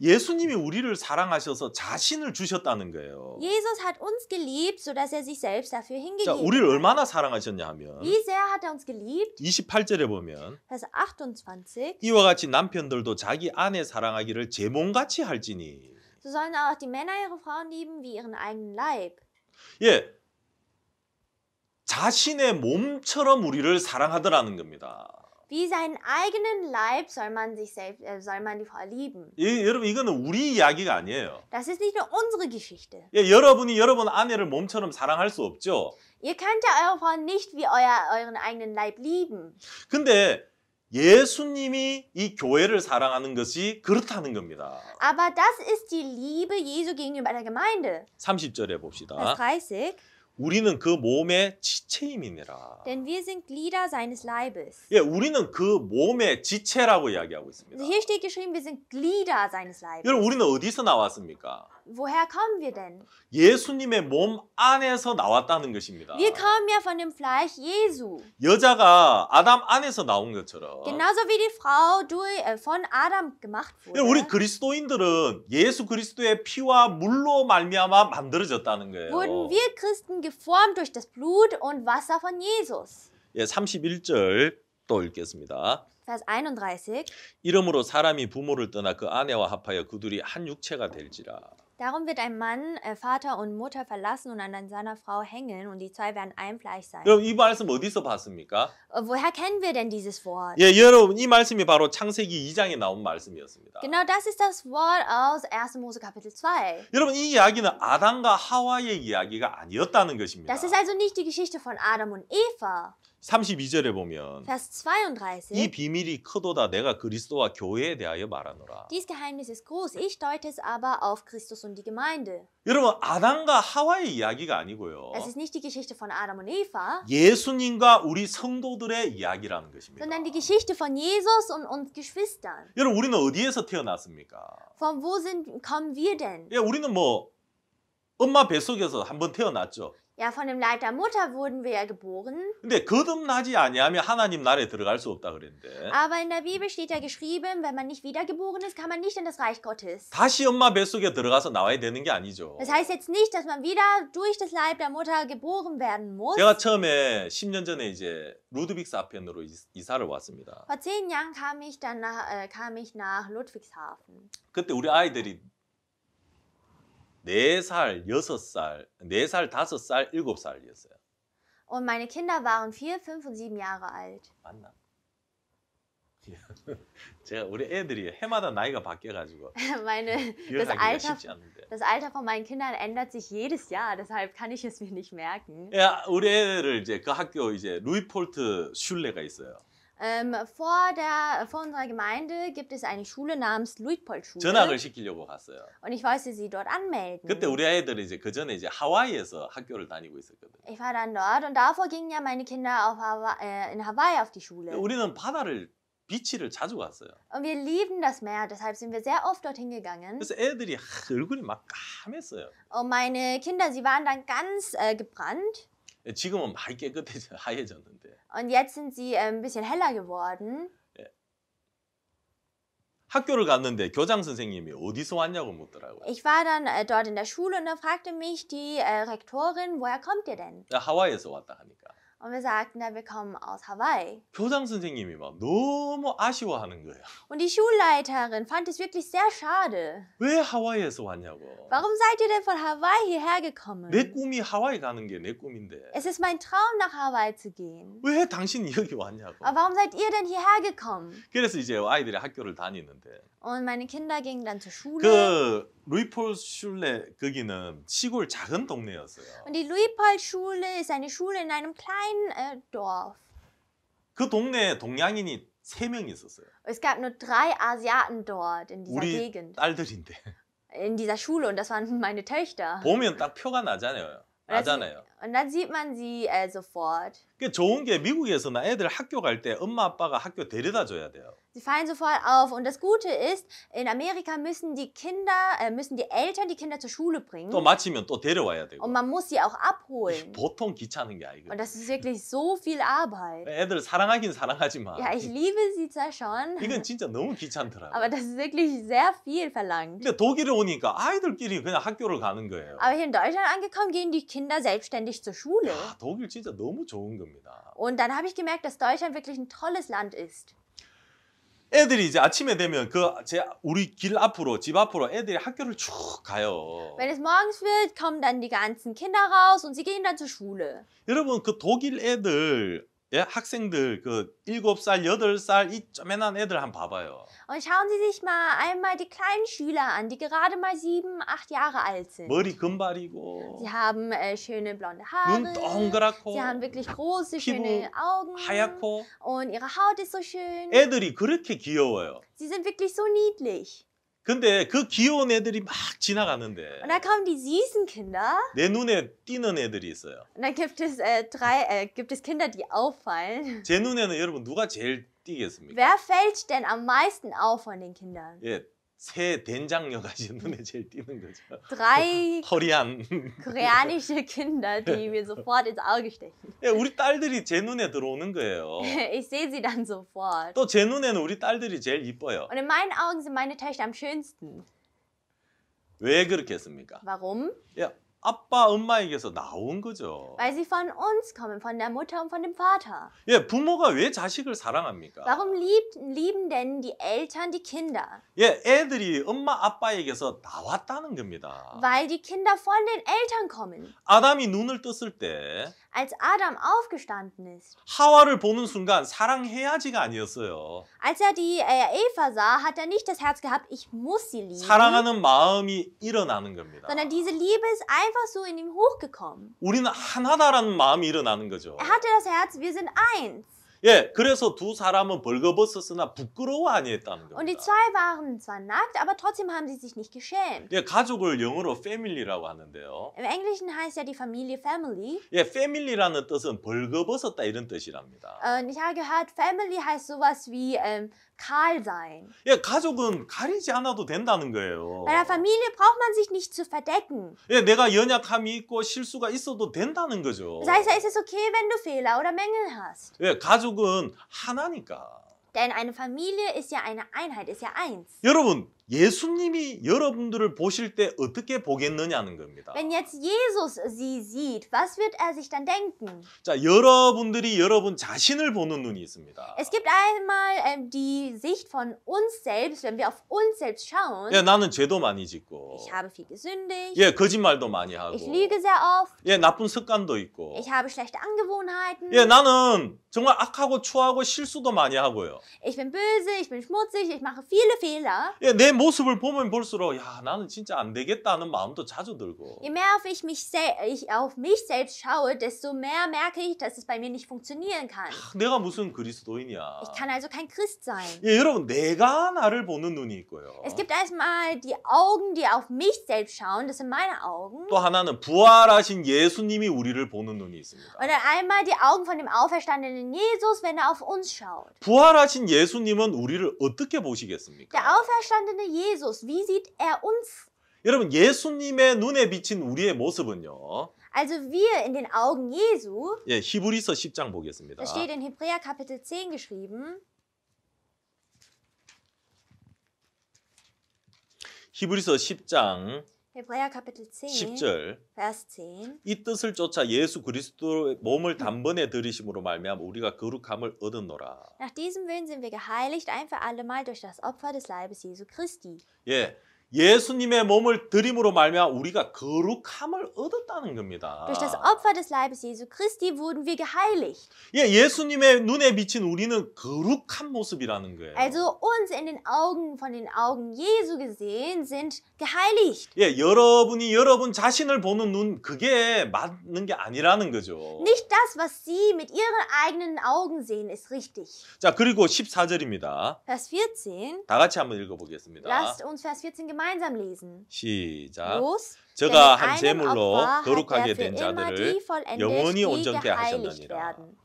A: 예수님이 우리를 사랑하셔서 자신을 주셨다는 거예요.
B: Jesus hat uns geliebt, sodass er sich selbst dafür
A: 자,
B: hingegeben
A: 우리를
B: hat.
A: 얼마나 사랑하셨냐 하면
B: Wie sehr hat er uns geliebt?
A: 28절에 보면
B: Vers 28.
A: 이와 같이 남편들도 자기 아내 사랑하기를 제 몸같이 할지니.
B: So sollen auch die Männer ihre Frauen lieben wie ihren eigenen Leib.
A: 예, 자신의 몸처럼 우리를 사랑하더라는 겁니다.
B: Wie seinen eigenen Leib soll man die Frau lieben.
A: 여러분 이거는 우리 이야기가 아니에요.
B: Das ist nicht nur unsere Geschichte.
A: 예, 여러분이 여러분 아내를 몸처럼 사랑할 수 없죠.
B: Ihr könnt ja eure Frau nicht wie euren eigenen Leib lieben.
A: 근데 예수님이 이 교회를 사랑하는 것이 그렇다는 겁니다.
B: Aber das ist die Liebe Jesu gegenüber der Gemeinde.
A: 30절에 봅시다.
B: Vers 30.
A: 우리는 그 몸의 지체임이니라.
B: Denn wir sind Glieder seines Leibes.
A: 예, 우리는 그 몸의 지체라고 이야기하고 있습니다.
B: Also hier steht geschrieben, wir sind Glieder seines Leibes.
A: 여러분 우리는 어디서 나왔습니까?
B: Woher kommen wir denn?
A: 예수님의 몸 안에서 나왔다는 것입니다.
B: Wir kommen ja von dem Fleisch Jesu.
A: 여자가 아담 안에서 나온 것처럼
B: Genauso wie die Frau von Adam gemacht
A: 우리
B: wurde,
A: 그리스도인들은 예수 그리스도의 피와 물로 말미암아 만들어졌다는 거예요.
B: wurden wir Christen geformt durch das Blut und Wasser von Jesus.
A: 예, 31절 또 읽겠습니다.
B: Vers 31.
A: 이러므로 사람이 부모를 떠나 그 아내와 합하여 그 둘이 한 육체가 될지라.
B: Darum wird ein Mann Vater und Mutter verlassen und an seiner Frau hängen und die zwei werden ein Fleisch sein.
A: 여러분 이 말씀 어디서 봤습니까?
B: Woher kennen wir denn dieses Wort?
A: 예, 여러분 이 말씀이 바로 창세기 2장에 나온 말씀이었습니다.
B: Genau das ist das Wort aus 1. Mose Kapitel 2.
A: 여러분 이 이야기는 아담과 하와의 이야기가 아니었다는 것입니다.
B: Das ist also nicht die Geschichte von Adam und Eva.
A: 32절에 보면
B: Vers
A: 이
B: 32.
A: 비밀이 크도다 내가 그리스도와 교회에 대하여 말하노라.
B: Dies Geheimnis ist groß, ich deute es aber auf Christus und die Gemeinde.
A: 여러분 아담과 하와의 이야기가 아니고요.
B: Es ist nicht die Geschichte von Adam und Eva,
A: 예수님과 우리 성도들의 이야기라는 것입니다.
B: sondern die Geschichte von Jesus und uns Geschwistern.
A: 여러분 우리는 어디에서 태어났습니까?
B: Von wo kommen wir denn?
A: 예, 우리는 뭐 엄마 뱃속에서 한번 태어났죠.
B: Ja, von dem Leib der Mutter wurden wir ja geboren.
A: 근데 거듭나지 아니하면 하나님 나라에 들어갈 수 없다 그랬는데
B: Aber in der Bibel steht ja geschrieben, wenn man nicht wiedergeboren ist, kann man nicht in das Reich Gottes.
A: 다시 엄마 뱃속에 들어가서 나와야 되는 게 아니죠.
B: Das heißt jetzt nicht, dass man wieder durch das Leib der Mutter geboren werden muss.
A: 제가 처음에 10년 전에 이제 루드빅스 아펜으로 이사를 왔습니다.
B: Vor 10 Jahren kam ich nach Ludwigshafen.
A: 그때 우리 아이들이 4살, 6살, 4살, 5살, 7살이었어요.
B: Und meine Kinder waren 4, 5 und 7 Jahre alt.
A: 맞나? 제가 우리 애들이 해마다 나이가 바뀌어가지고 기억하기가 쉽지 않은데.
B: Das Alter von meinen Kindern ändert sich jedes Jahr, deshalb kann ich es mir nicht merken.
A: 야, 우리 애들 이제 그 학교 이제 루이폴트 슐레가 있어요.
B: Vor unserer Gemeinde gibt es eine Schule namens Luitpoldschule.
A: 전학을 시키려고 갔어요.
B: Und ich wollte sie dort anmelden.
A: 그때 우리 애들이 이제 그 전에 이제 하와이에서 학교를 다니고 있었거든요.
B: Ich war dann dort und davor gingen ja meine Kinder in Hawaii auf die Schule.
A: 우리는 비치를 자주 갔어요.
B: Und wir lieben das Meer, deshalb sind wir sehr oft dorthin gegangen.
A: 그래서 애들이 얼굴이 막 까맸어요.
B: Und meine Kinder, sie waren dann ganz gebrannt.
A: 지금은 많이 하얘졌는데.
B: Und jetzt sind sie ein bisschen heller geworden.
A: 학교를 갔는데 교장 선생님이 어디서 왔냐고 묻더라고요.
B: Ich war dann dort in der Schule und da fragte mich die Rektorin, woher kommt ihr denn?
A: 하와이에서 왔다 하니까.
B: Und wir sagten, wir kommen aus Hawaii.
A: 교장 선생님이 막 너무 아쉬워하는 거예요.
B: Und die Schulleiterin fand es wirklich sehr schade.
A: 왜 하와이에서 왔냐고.
B: Warum seid ihr denn von Hawaii hierher gekommen?
A: 내 꿈이 하와이 가는 게 내 꿈인데.
B: Es ist mein Traum, nach Hawaii zu gehen.
A: 왜 당신이 여기 왔냐고.
B: Aber warum seid ihr denn hierher gekommen?
A: 그래서 이제 아이들이 학교를 다니는데.
B: Und meine Kinder gingen dann zur Schule.
A: 그 루이폴 슐레 거기는 시골 작은 동네였어요.
B: Und die Luitpold-Schule ist eine Schule in einem kleinen Dorf.
A: 그 동네에 동양인이 3명 있었어요.
B: Es gab nur 3 Asiaten dort in dieser
A: 우리
B: Gegend.
A: 딸들인데.
B: In dieser Schule und das waren meine Töchter.
A: 보면 딱 표가 나잖아요.
B: Und dann sieht man sie sofort.
A: 그 좋은 게 미국에서는 애들 학교 갈 때 엄마 아빠가 학교 데려다 줘야 돼요.
B: Sie fallen sofort auf. Und das Gute ist, in Amerika müssen die Eltern die Kinder zur Schule bringen.
A: 또 마치면 또 데려와야 되고.
B: Und man muss sie auch abholen.
A: 보통 귀찮은 게 아니거든요.
B: Und das ist wirklich so viel Arbeit.
A: 애들 사랑하긴 사랑하지만
B: Ja, ich liebe sie zwar schon,
A: 이건 진짜 너무 귀찮더라고요.
B: aber das ist wirklich sehr viel verlangt.
A: 근데 독일에 오니까 아이들끼리 그냥 학교를 가는 거예요.
B: Aber hier in Deutschland angekommen, gehen die Kinder selbstständig zur Schule.
A: 야, 독일 진짜 너무 좋은 겁니다.
B: Und dann habe ich gemerkt, dass Deutschland wirklich ein tolles Land ist.
A: 애들이 이제 아침에 되면 우리 길 앞으로 집 앞으로 애들이 학교를 쭉 가요.
B: Wenn es morgens wird, kommen dann die ganzen Kinder raus und sie gehen dann zur Schule.
A: 여러분 그 독일 애들 학생들 그 7살, 8살 이 쪼매난 애들 한번 봐봐요.
B: Und schauen Sie sich mal einmal die kleinen Schüler an, die gerade mal 7, 8 Jahre alt sind.
A: 머리 금발이고
B: Sie haben schöne blonde
A: 눈
B: Haare.
A: 동그랗고
B: Sie haben wirklich große,
A: 피부
B: schöne Augen.
A: 하얗고
B: Und ihre Haut ist so schön.
A: 애들이 그렇게 귀여워요.
B: Sie sind wirklich so niedlich.
A: 근데 그 귀여운 애들이 막 지나가는데
B: Und dann kommen die süßen Kinder.
A: 내 눈에 띄는 애들이 있어요.
B: Und dann gibt es Kinder, die auffallen.
A: 제 눈에는 여러분 누가 제일 띄겠습니까?
B: Wer fällt denn am meisten auf von den Kindern?
A: 예, 새 된장녀같이 눈에 제일 띄는 거죠.
B: 3
A: 코리안.
B: koreanische Kinder, die mir sofort ins Auge stechen.
A: 예, 우리 딸들이 제 눈에 들어오는 거예요.
B: Ich sehe sie dann sofort.
A: 또 제 눈에는 우리 딸들이 제일 이뻐요.
B: Und in meinen Augen sind meine Töchter am schönsten.
A: 왜 그렇겠습니까?
B: Warum?
A: 예, 아빠, 엄마에게서 나온 거죠.
B: Weil sie von uns kommen, von der Mutter und von dem Vater.
A: 예, 부모가 왜 자식을 사랑합니까?
B: Warum lieben denn die Eltern die Kinder?
A: 예, 애들이 엄마, 아빠에게서 나왔다는 겁니다.
B: Weil die Kinder von den Eltern kommen.
A: 아담이 눈을 떴을 때
B: Als Adam aufgestanden ist,
A: 하와를 보는 순간 사랑해야지가 아니었어요.
B: als er die Eva sah, hat er nicht das Herz gehabt, ich muss sie lieben,
A: 사랑하는 마음이 일어나는 겁니다.
B: sondern diese Liebe ist einfach so in ihm hochgekommen.
A: 우리는 하나다라는 마음이 일어나는 거죠.
B: Er hatte das Herz, wir sind eins.
A: 예, 그래서 두 사람은 벌거벗었으나 부끄러워 아니했다는
B: Und die
A: 겁니다.
B: zwei waren zwar nackt, aber trotzdem haben sie sich nicht geschämt.
A: 예, 가족을 영어로 family라고 하는데요.
B: Im Englischen heißt ja die Familie Family.
A: 예, family라는 뜻은 벌거벗었다 이런 뜻이랍니다.
B: Und ich habe gehört, Family heißt sowas wie kahl sein.
A: 예, 가족은 가리지 않아도 된다는 거예요.
B: Bei der Familie braucht man sich nicht zu verdecken.
A: 예, 내가 연약함이 있고 실수가 있어도 된다는 거죠.
B: Das heißt, es ist okay, wenn du Fehler oder Mängel hast.
A: 예, 가족은 하나니까.
B: Denn eine Familie ist ja eine Einheit, ist ja eins.
A: 여러분, 예수님이 여러분들을 보실 때 어떻게 보겠느냐는 겁니다.
B: Wenn jetzt Jesus sie sieht, was wird er sich dann denken?
A: 자, 여러분들이 여러분 자신을 보는 눈이 있습니다.
B: Es gibt einmal die Sicht von uns selbst, wenn wir auf uns selbst schauen.
A: 예, 나는 죄도 많이 짓고,
B: Ich habe viel gesündigt,
A: 예, 거짓말도 많이 하고,
B: ich lüge sehr oft,
A: 예, 나쁜 습관도 있고,
B: ich habe schlechte Angewohnheiten,
A: 예, 나는 정말 악하고 추하고 실수도 많이 하고요.
B: ich bin böse, ich bin schmutzig, ich mache viele Fehler.
A: 예, 내 모습을 보면 볼수록 야, 나는 진짜 안 되겠다는 마음도 자주 들고.
B: Je mehr ich auf mich selbst schaue, desto mehr merke ich, dass es bei mir nicht funktionieren kann.
A: 내가 무슨 그리스도인이야.
B: Ich kann also kein Christ sein.
A: 예, 여러분, 내가 나를 보는 눈이 있고요.
B: Es gibt erstmal die Augen, die auf mich selbst schauen, das sind meine Augen.
A: 또 하나는 부활하신 예수님이 우리를 보는 눈이 있습니다.
B: Und dann einmal die Augen von dem auferstandenen Jesus, wenn er auf uns schaut.
A: 부활하신 예수님은 우리를 어떻게
B: Der
A: 보시겠습니까?
B: auferstandene Jesus, wie sieht er uns?
A: 여러분, 예수님의 눈에 비친 우리의 모습은요.
B: Also wir in den Augen Jesu,
A: 예, 히브리서 10장 보겠습니다.
B: das steht in Hebräer Kapitel 10 geschrieben.
A: 히브리서 10장
B: Hebräer Kapitel 10,
A: 10절.
B: Vers 10.
A: 이 뜻을 쫓아 예수 그리스도의 몸을 단번에 들이심으로 말미암아 우리가 거룩함을 얻었노라.
B: Nach diesem Willen sind wir geheiligt, ein für alle Mal durch das Opfer des Leibes Jesu Christi.
A: 예, 예수님의 몸을 들임으로 말미암아 우리가 거룩함을 얻었다는 겁니다.
B: Durch das Opfer des Leibes Jesu Christi wurden wir geheiligt.
A: 예, 예수님의 눈에 비친 우리는 거룩한 모습이라는 거예요.
B: Also uns in den Augen, von den Augen Jesu gesehen, sind geheiligt.
A: 예, 여러분이 여러분 자신을 보는 눈 그게 맞는 게 아니라는 거죠.
B: Nicht das, was Sie mit Ihren eigenen Augen sehen, ist richtig.
A: 자, 그리고 14절입니다.
B: Vers 14.
A: 다 같이 한번 읽어보겠습니다.
B: Lasst uns Vers 14 gemeinsam lesen.
A: 시작.
B: Los.
A: 저가
B: Denn mit
A: 한
B: einem
A: 제물로
B: Opfer hat
A: 거룩하게
B: er für
A: 된
B: immer
A: 자들을
B: die vollendet,
A: 영원히
B: die
A: 온전케
B: geheiligt
A: 하셨느니라.
B: werden.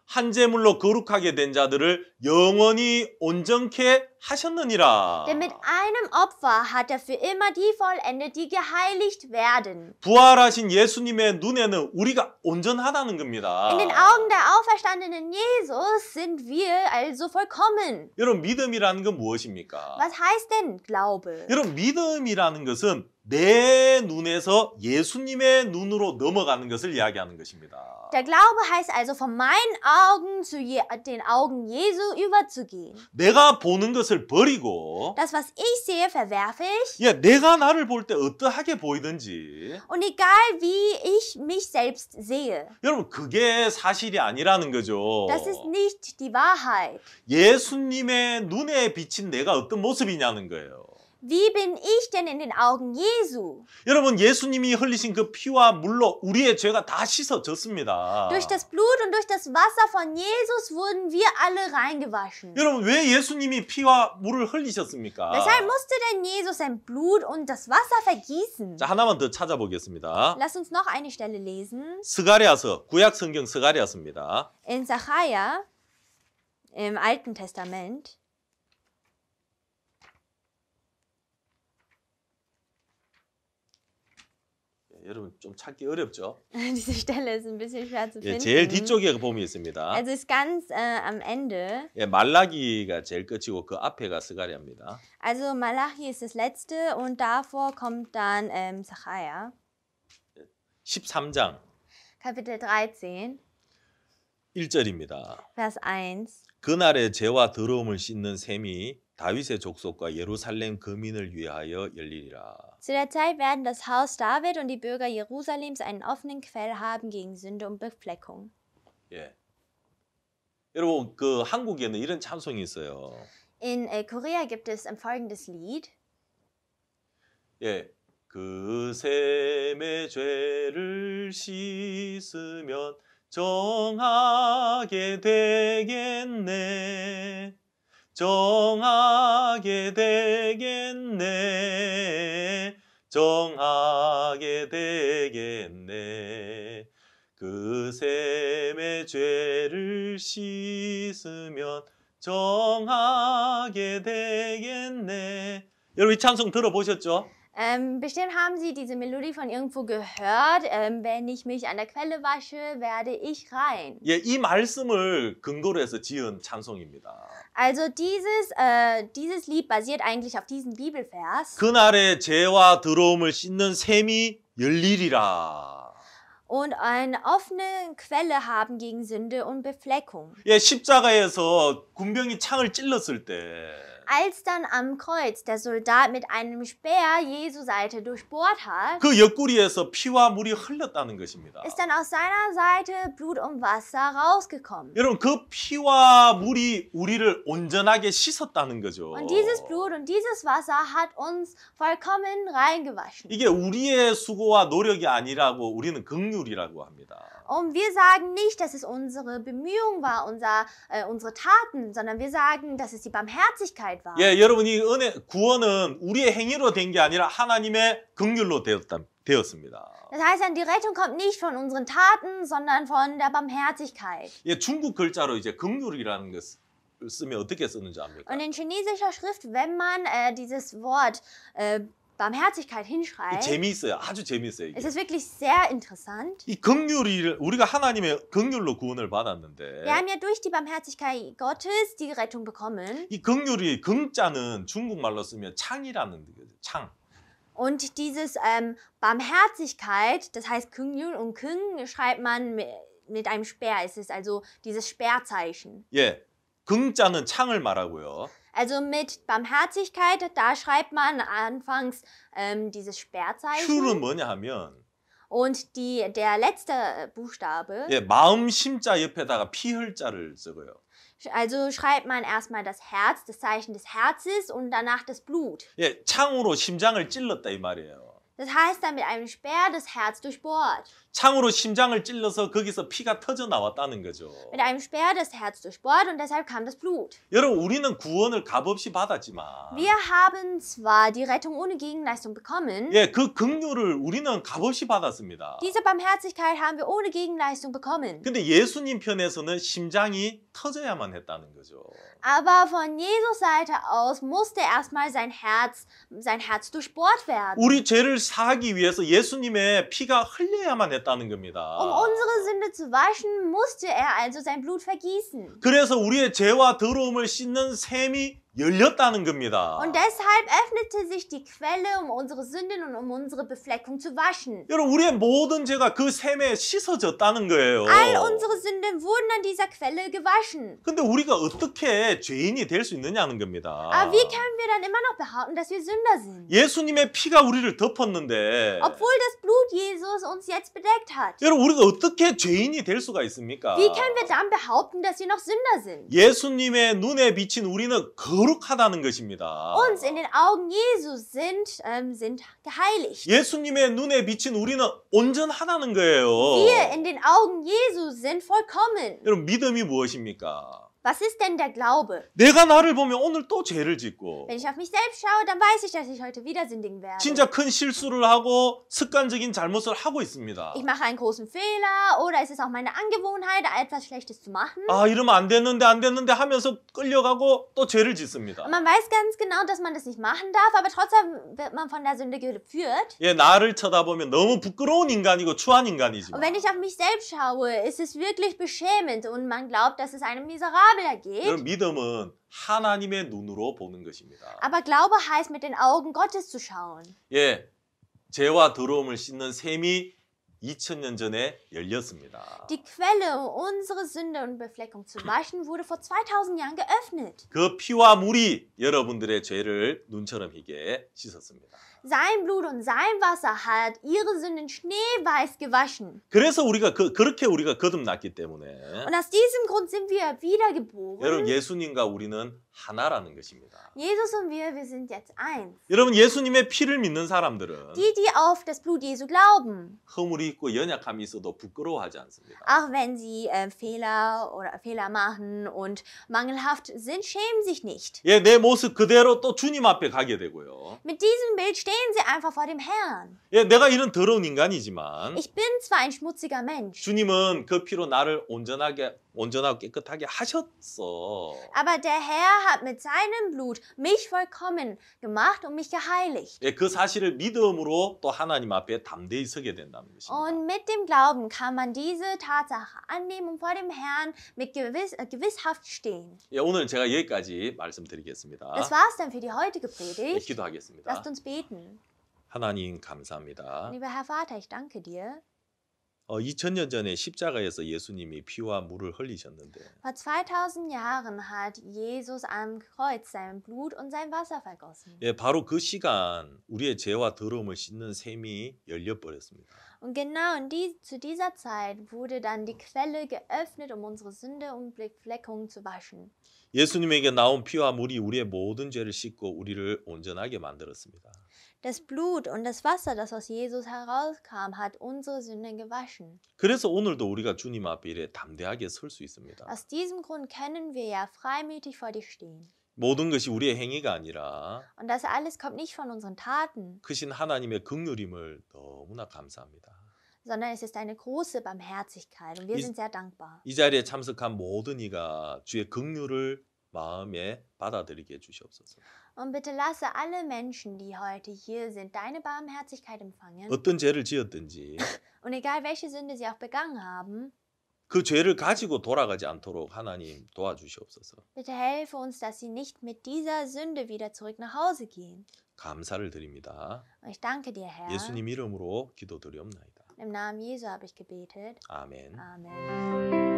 A: 한 제물로 거룩하게 된 자들을 영원히 온전케 하셨느니라.
B: Denn mit einem Opfer hat er für immer die vollendet, die geheiligt werden.
A: 부활하신 예수님의 눈에는 우리가 온전하다는 겁니다.
B: In den Augen der auferstandenen Jesus sind wir also vollkommen.
A: 여러분, 믿음이라는 건 무엇입니까?
B: Was heißt denn Glaube?
A: 여러분, 믿음이라는 것은 내 눈에서 예수님의 눈으로 넘어가는 것을 이야기하는 것입니다.
B: Der Glaube heißt also, von meinen Augen zu den Augen Jesu überzugehen.
A: 내가 보는 것을 버리고
B: Das, was ich sehe, verwerfe ich.
A: 야, 내가 나를 볼 때 어떠하게 보이든지
B: Und egal, wie ich mich selbst sehe,
A: 여러분, 그게 사실이 아니라는 거죠.
B: das ist nicht die Wahrheit.
A: 예수님의 눈에 비친 내가 어떤 모습이냐는 거예요.
B: Wie bin ich denn in den Augen Jesu?
A: 여러분, 예수님이 흘리신 그 피와 물로 우리의 죄가 다 씻어졌습니다.
B: Durch das Blut und durch das Wasser von Jesus wurden wir alle reingewaschen.
A: 여러분, 왜 예수님이 피와 물을 흘리셨습니까?
B: Weshalb musste denn Jesus sein Blut und das Wasser vergießen?
A: 자, 하나만 더 찾아보겠습니다.
B: Lass uns noch eine Stelle lesen.
A: 스가랴서, 구약 성경 스가랴서입니다.
B: In Sacharja im Alten Testament.
A: 여러분, 좀 찾기 어렵죠?
B: Diese Stelle ist ein bisschen schwer zu
A: 예, 제일
B: finden.
A: 뒤쪽에 보면 있습니다.
B: Also ist ganz am Ende.
A: 예, 말라기가 제일 끝이고 그 앞에가 스가랴입니다.
B: Also Malachi ist das letzte und davor kommt dann Sacharja.
A: 13장
B: Kapitel 13,
A: 1절입니다.
B: Vers 1.
A: 그날의 죄와 더러움을 씻는 셈이 다윗의 족속과 예루살렘 거민을 위하여 열리리라.
B: Zu der Zeit werden das Haus David und die Bürger Jerusalems einen offenen Quell haben gegen Sünde und Befleckung.
A: 예. 여러분 그 한국에는 이런 찬송이 있어요.
B: In Korea gibt es folgendes Lied.
A: 예. 그 셈의 죄를 씻으면 정하게 되겠네. 정하게 되겠네. 정하게 되겠네. 그 셈의 죄를 씻으면 정하게 되겠네. 여러분 이 찬송 들어보셨죠?
B: Bestimmt haben Sie diese Melodie von irgendwo gehört. Wenn ich mich an der Quelle wasche, werde ich rein.
A: 예, 이 말씀을 근거로 해서 지은 찬송입니다.
B: Also dieses Lied basiert eigentlich auf diesem Bibelvers.
A: 그날의 죄와 더러움을 씻는 샘이 열리리라.
B: Und eine offene Quelle haben gegen Sünde und Befleckung.
A: 예, 십자가에서 군병이 창을 찔렀을 때
B: Als dann am Kreuz der Soldat mit einem Speer Jesu Seite durchbohrt hat,
A: 그 옆구리에서 피와 물이 흘렀다는 것입니다.
B: ist dann aus seiner Seite Blut und Wasser rausgekommen.
A: 여러분 그 피와 물이 우리를 온전하게 씻었다는 거죠.
B: Und dieses Blut und dieses Wasser hat uns vollkommen reingewaschen.
A: 이게 우리의 수고와 노력이 아니라고 우리는 긍휼이라고 합니다.
B: Und wir sagen nicht, dass es unsere Bemühung war, unsere Taten, sondern wir sagen, dass es die Barmherzigkeit war.
A: 예, 여러분 이 은혜 구원은 우리의 행위로 된 게 아니라 하나님의 긍휼로 되었습니다.
B: Das heißt dann, die Rettung kommt nicht von unseren Taten, sondern von der Barmherzigkeit.
A: 예, 중국 글자로 이제 긍휼이라는 것을 쓰면 어떻게 쓰는지 압니까?
B: Und in chinesischer Schrift, wenn man dieses Wort Barmherzigkeit hinschreibt,
A: 재미있어요. 아주 재미있어요. 이게.
B: es ist wirklich sehr interessant.
A: 이 긍휼이 우리가 하나님의 긍휼로 구원을 받았는데
B: Wir haben ja durch die Barmherzigkeit Gottes die Rettung bekommen.
A: 이 긍휼이 긍자는 중국말로 쓰면 창이라는 뜻이에요. 창.
B: Und dieses Barmherzigkeit, das heißt Küngyul und Küng schreibt man mit einem Speer. Es ist also dieses Speerzeichen.
A: 예, 긍자는 창을 말하고요.
B: Also mit Barmherzigkeit, da schreibt man anfangs dieses Speerzeichen.
A: 큐는 뭐냐 하면
B: Und der letzte Buchstabe,
A: 예, 마음 심자 옆에다가 피혈자를 쓰고요.
B: also schreibt man erstmal das Herz, das Zeichen des Herzens und danach das Blut.
A: 예, 창으로 심장을 찔렀다 이 말이에요.
B: Das heißt dann mit einem Speer das Herz durchbohrt.
A: 창으로 심장을 찔러서 거기서 피가 터져 나왔다는 거죠.
B: Mit einem Speer das Herz durchbohrt und deshalb kam das Blut.
A: 여러분 우리는 구원을 값없이 받았지만
B: Wir haben zwar die Rettung ohne Gegenleistung bekommen,
A: 예, 그 긍휼을 우리는 값없이 받았습니다.
B: diese Barmherzigkeit haben wir ohne Gegenleistung bekommen.
A: 근데 예수님 편에서는 심장이 터져야만 했다는 거죠.
B: Aber von Jesus Seite aus musste erstmal sein Herz durchbohrt werden.
A: 우리 죄를 사하기 위해서 예수님의 피가 흘려야만 했다는 겁니다.
B: Um unsere Sünde zu waschen, musste er also sein Blut vergießen.
A: 그래서 우리의 죄와 더러움을 씻는 샘이 열렸다는 겁니다.
B: Und deshalb öffnete sich die Quelle, um unsere Sünden und um unsere Befleckung zu waschen.
A: 여러분 우리의 모든 죄가 그 샘에 씻어졌다는 거예요.
B: All unsere Sünden wurden an dieser Quelle gewaschen.
A: 근데 우리가 어떻게 죄인이 될 수 있느냐는 겁니다.
B: Aber wie können wir dann immer noch behaupten, dass wir Sünder sind?
A: 예수님의 피가 우리를 덮었는데
B: Obwohl das Blut Jesus uns jetzt bedeckt hat.
A: 여러분 우리가 어떻게 죄인이 될 수가 있습니까?
B: Wie können wir dann behaupten, dass wir noch Sünder sind?
A: 예수님의 눈에 비친 우리는 거룩하다는 것입니다.
B: Uns in den Augen Jesus sind geheiligt.
A: 예수님의 눈에 비친 우리는 온전하다는 거예요.
B: Wir in den Augen Jesus sind vollkommen.
A: 여러분 믿음이 무엇입니까?
B: Was ist denn der Glaube?
A: 내가 나를 보면 오늘 또 죄를 짓고
B: Wenn ich auf mich selbst schaue, dann weiß ich, dass ich heute wieder sündigen werde.
A: 진짜 큰 실수를 하고 습관적인 잘못을 하고 있습니다.
B: Ich mache einen großen Fehler oder es ist auch meine Angewohnheit, etwas Schlechtes zu machen.
A: 아 이러면 안 됐는데 하면서 끌려가고 또 죄를 짓습니다.
B: Und man weiß ganz genau, dass man das nicht machen darf, aber trotzdem wird man von der Sünde geführt.
A: 예, 나를 쳐다보면 너무 부끄러운 인간이고 추한 인간이지만
B: Und wenn ich auf mich selbst schaue, ist es wirklich beschämend und man glaubt, dass es einem miserabel ergeht.
A: 여러분, 믿음은 하나님의 눈으로 보는 것입니다.
B: Aber Glaube heißt, mit den Augen Gottes zu schauen.
A: 예, 죄와 더러움을 씻는 샘이 2000년 전에 열렸습니다.
B: Die Quelle, um unsere Sünde und Befleckung zu waschen, wurde vor 2000 Jahren geöffnet.
A: 그 피와 물이 여러분들의 죄를 눈처럼 희게 씻었습니다.
B: Sein Blut und sein Wasser hat ihre Sünden schneeweiß gewaschen.
A: 그래서 우리가 그렇게 우리가 거듭났기 때문에
B: Und aus diesem Grund sind wir
A: 여러분
B: wiedergeboren.
A: 예수님과 우리는 하나라는 것입니다.
B: Jesus und wir sind jetzt eins.
A: 여러분 예수님의 피를 믿는 사람들은
B: Die auf das Blut Jesu glauben,
A: 허물이 있고 연약함이 있어도 부끄러워하지 않습니다.
B: auch wenn sie Fehler machen und mangelhaft sind, schämen sich nicht.
A: 예, 내 모습 그대로 또 주님 앞에 가게 되고요.
B: Mit diesem Bild stehen sie einfach vor dem Herrn.
A: 예, 내가 이런 더러운 인간이지만
B: Ich bin zwar ein schmutziger Mensch,
A: 주님은 그 피로 나를 온전하고 깨끗하게 하셨어.
B: aber der Herr hat mit seinem Blut mich vollkommen gemacht und mich geheiligt.
A: 예, 그 사실을 믿음으로 또 하나님 앞에 담대히 서게 된다는 것입니다.
B: Und mit dem Glauben kann man diese Tatsache annehmen und vor dem Herrn mit gewisshaft stehen.
A: 예, 오늘 제가 여기까지 말씀드리겠습니다.
B: Das war's dann für die heutige
A: 예,
B: Predigt.
A: 기도하겠습니다.
B: Lasst uns beten.
A: 하나님 감사합니다.
B: Lieber Herr Vater, ich danke dir.
A: 2000년 전에 십자가에서 예수님이 피와 물을 흘리셨는데
B: Vor 2000 Jahren hat Jesus am Kreuz sein Blut und sein Wasser vergossen.
A: 예, 바로 그 시간 우리의 죄와 더러움을 씻는 샘이 열려버렸습니다.
B: Und genau zu dieser Zeit wurde dann die Quelle geöffnet, um unsere Sünde und Befleckung zu waschen.
A: 예수님에게 나온 피와 물이 우리의 모든 죄를 씻고 우리를 온전하게 만들었습니다.
B: Das Blut und das Wasser, das aus Jesus herauskam, hat unsere Sünden gewaschen.
A: 그래서 오늘도 우리가 주님 앞에 이래 담대하게 설 수 있습니다.
B: Aus diesem Grund können wir ja freimütig vor dir stehen.
A: 모든 것이 우리의 행위가 아니라
B: Und das alles kommt nicht von unseren Taten,
A: 크신 하나님의 긍휼임을 너무나 감사합니다.
B: sondern es ist eine große Barmherzigkeit und wir sind sehr dankbar.
A: 이 자리에 참석한 모든 이가 주의 긍휼을 마음에 받아들이게 해주시옵소서.
B: Und bitte lasse alle Menschen, die heute hier sind, deine Barmherzigkeit empfangen.
A: 어떤 죄를 지었든지
B: Und egal welche Sünde sie auch begangen haben,
A: 그 죄를 가지고 돌아가지 않도록 하나님 도와주시옵소서.
B: bitte helfe uns, dass sie nicht mit dieser Sünde wieder zurück nach Hause gehen.
A: 감사를 드립니다.
B: Und ich danke dir, Herr.
A: 예수님 이름으로 기도드리옵나이다.
B: Im Namen Jesu habe ich gebetet.
A: 아멘.
B: Amen.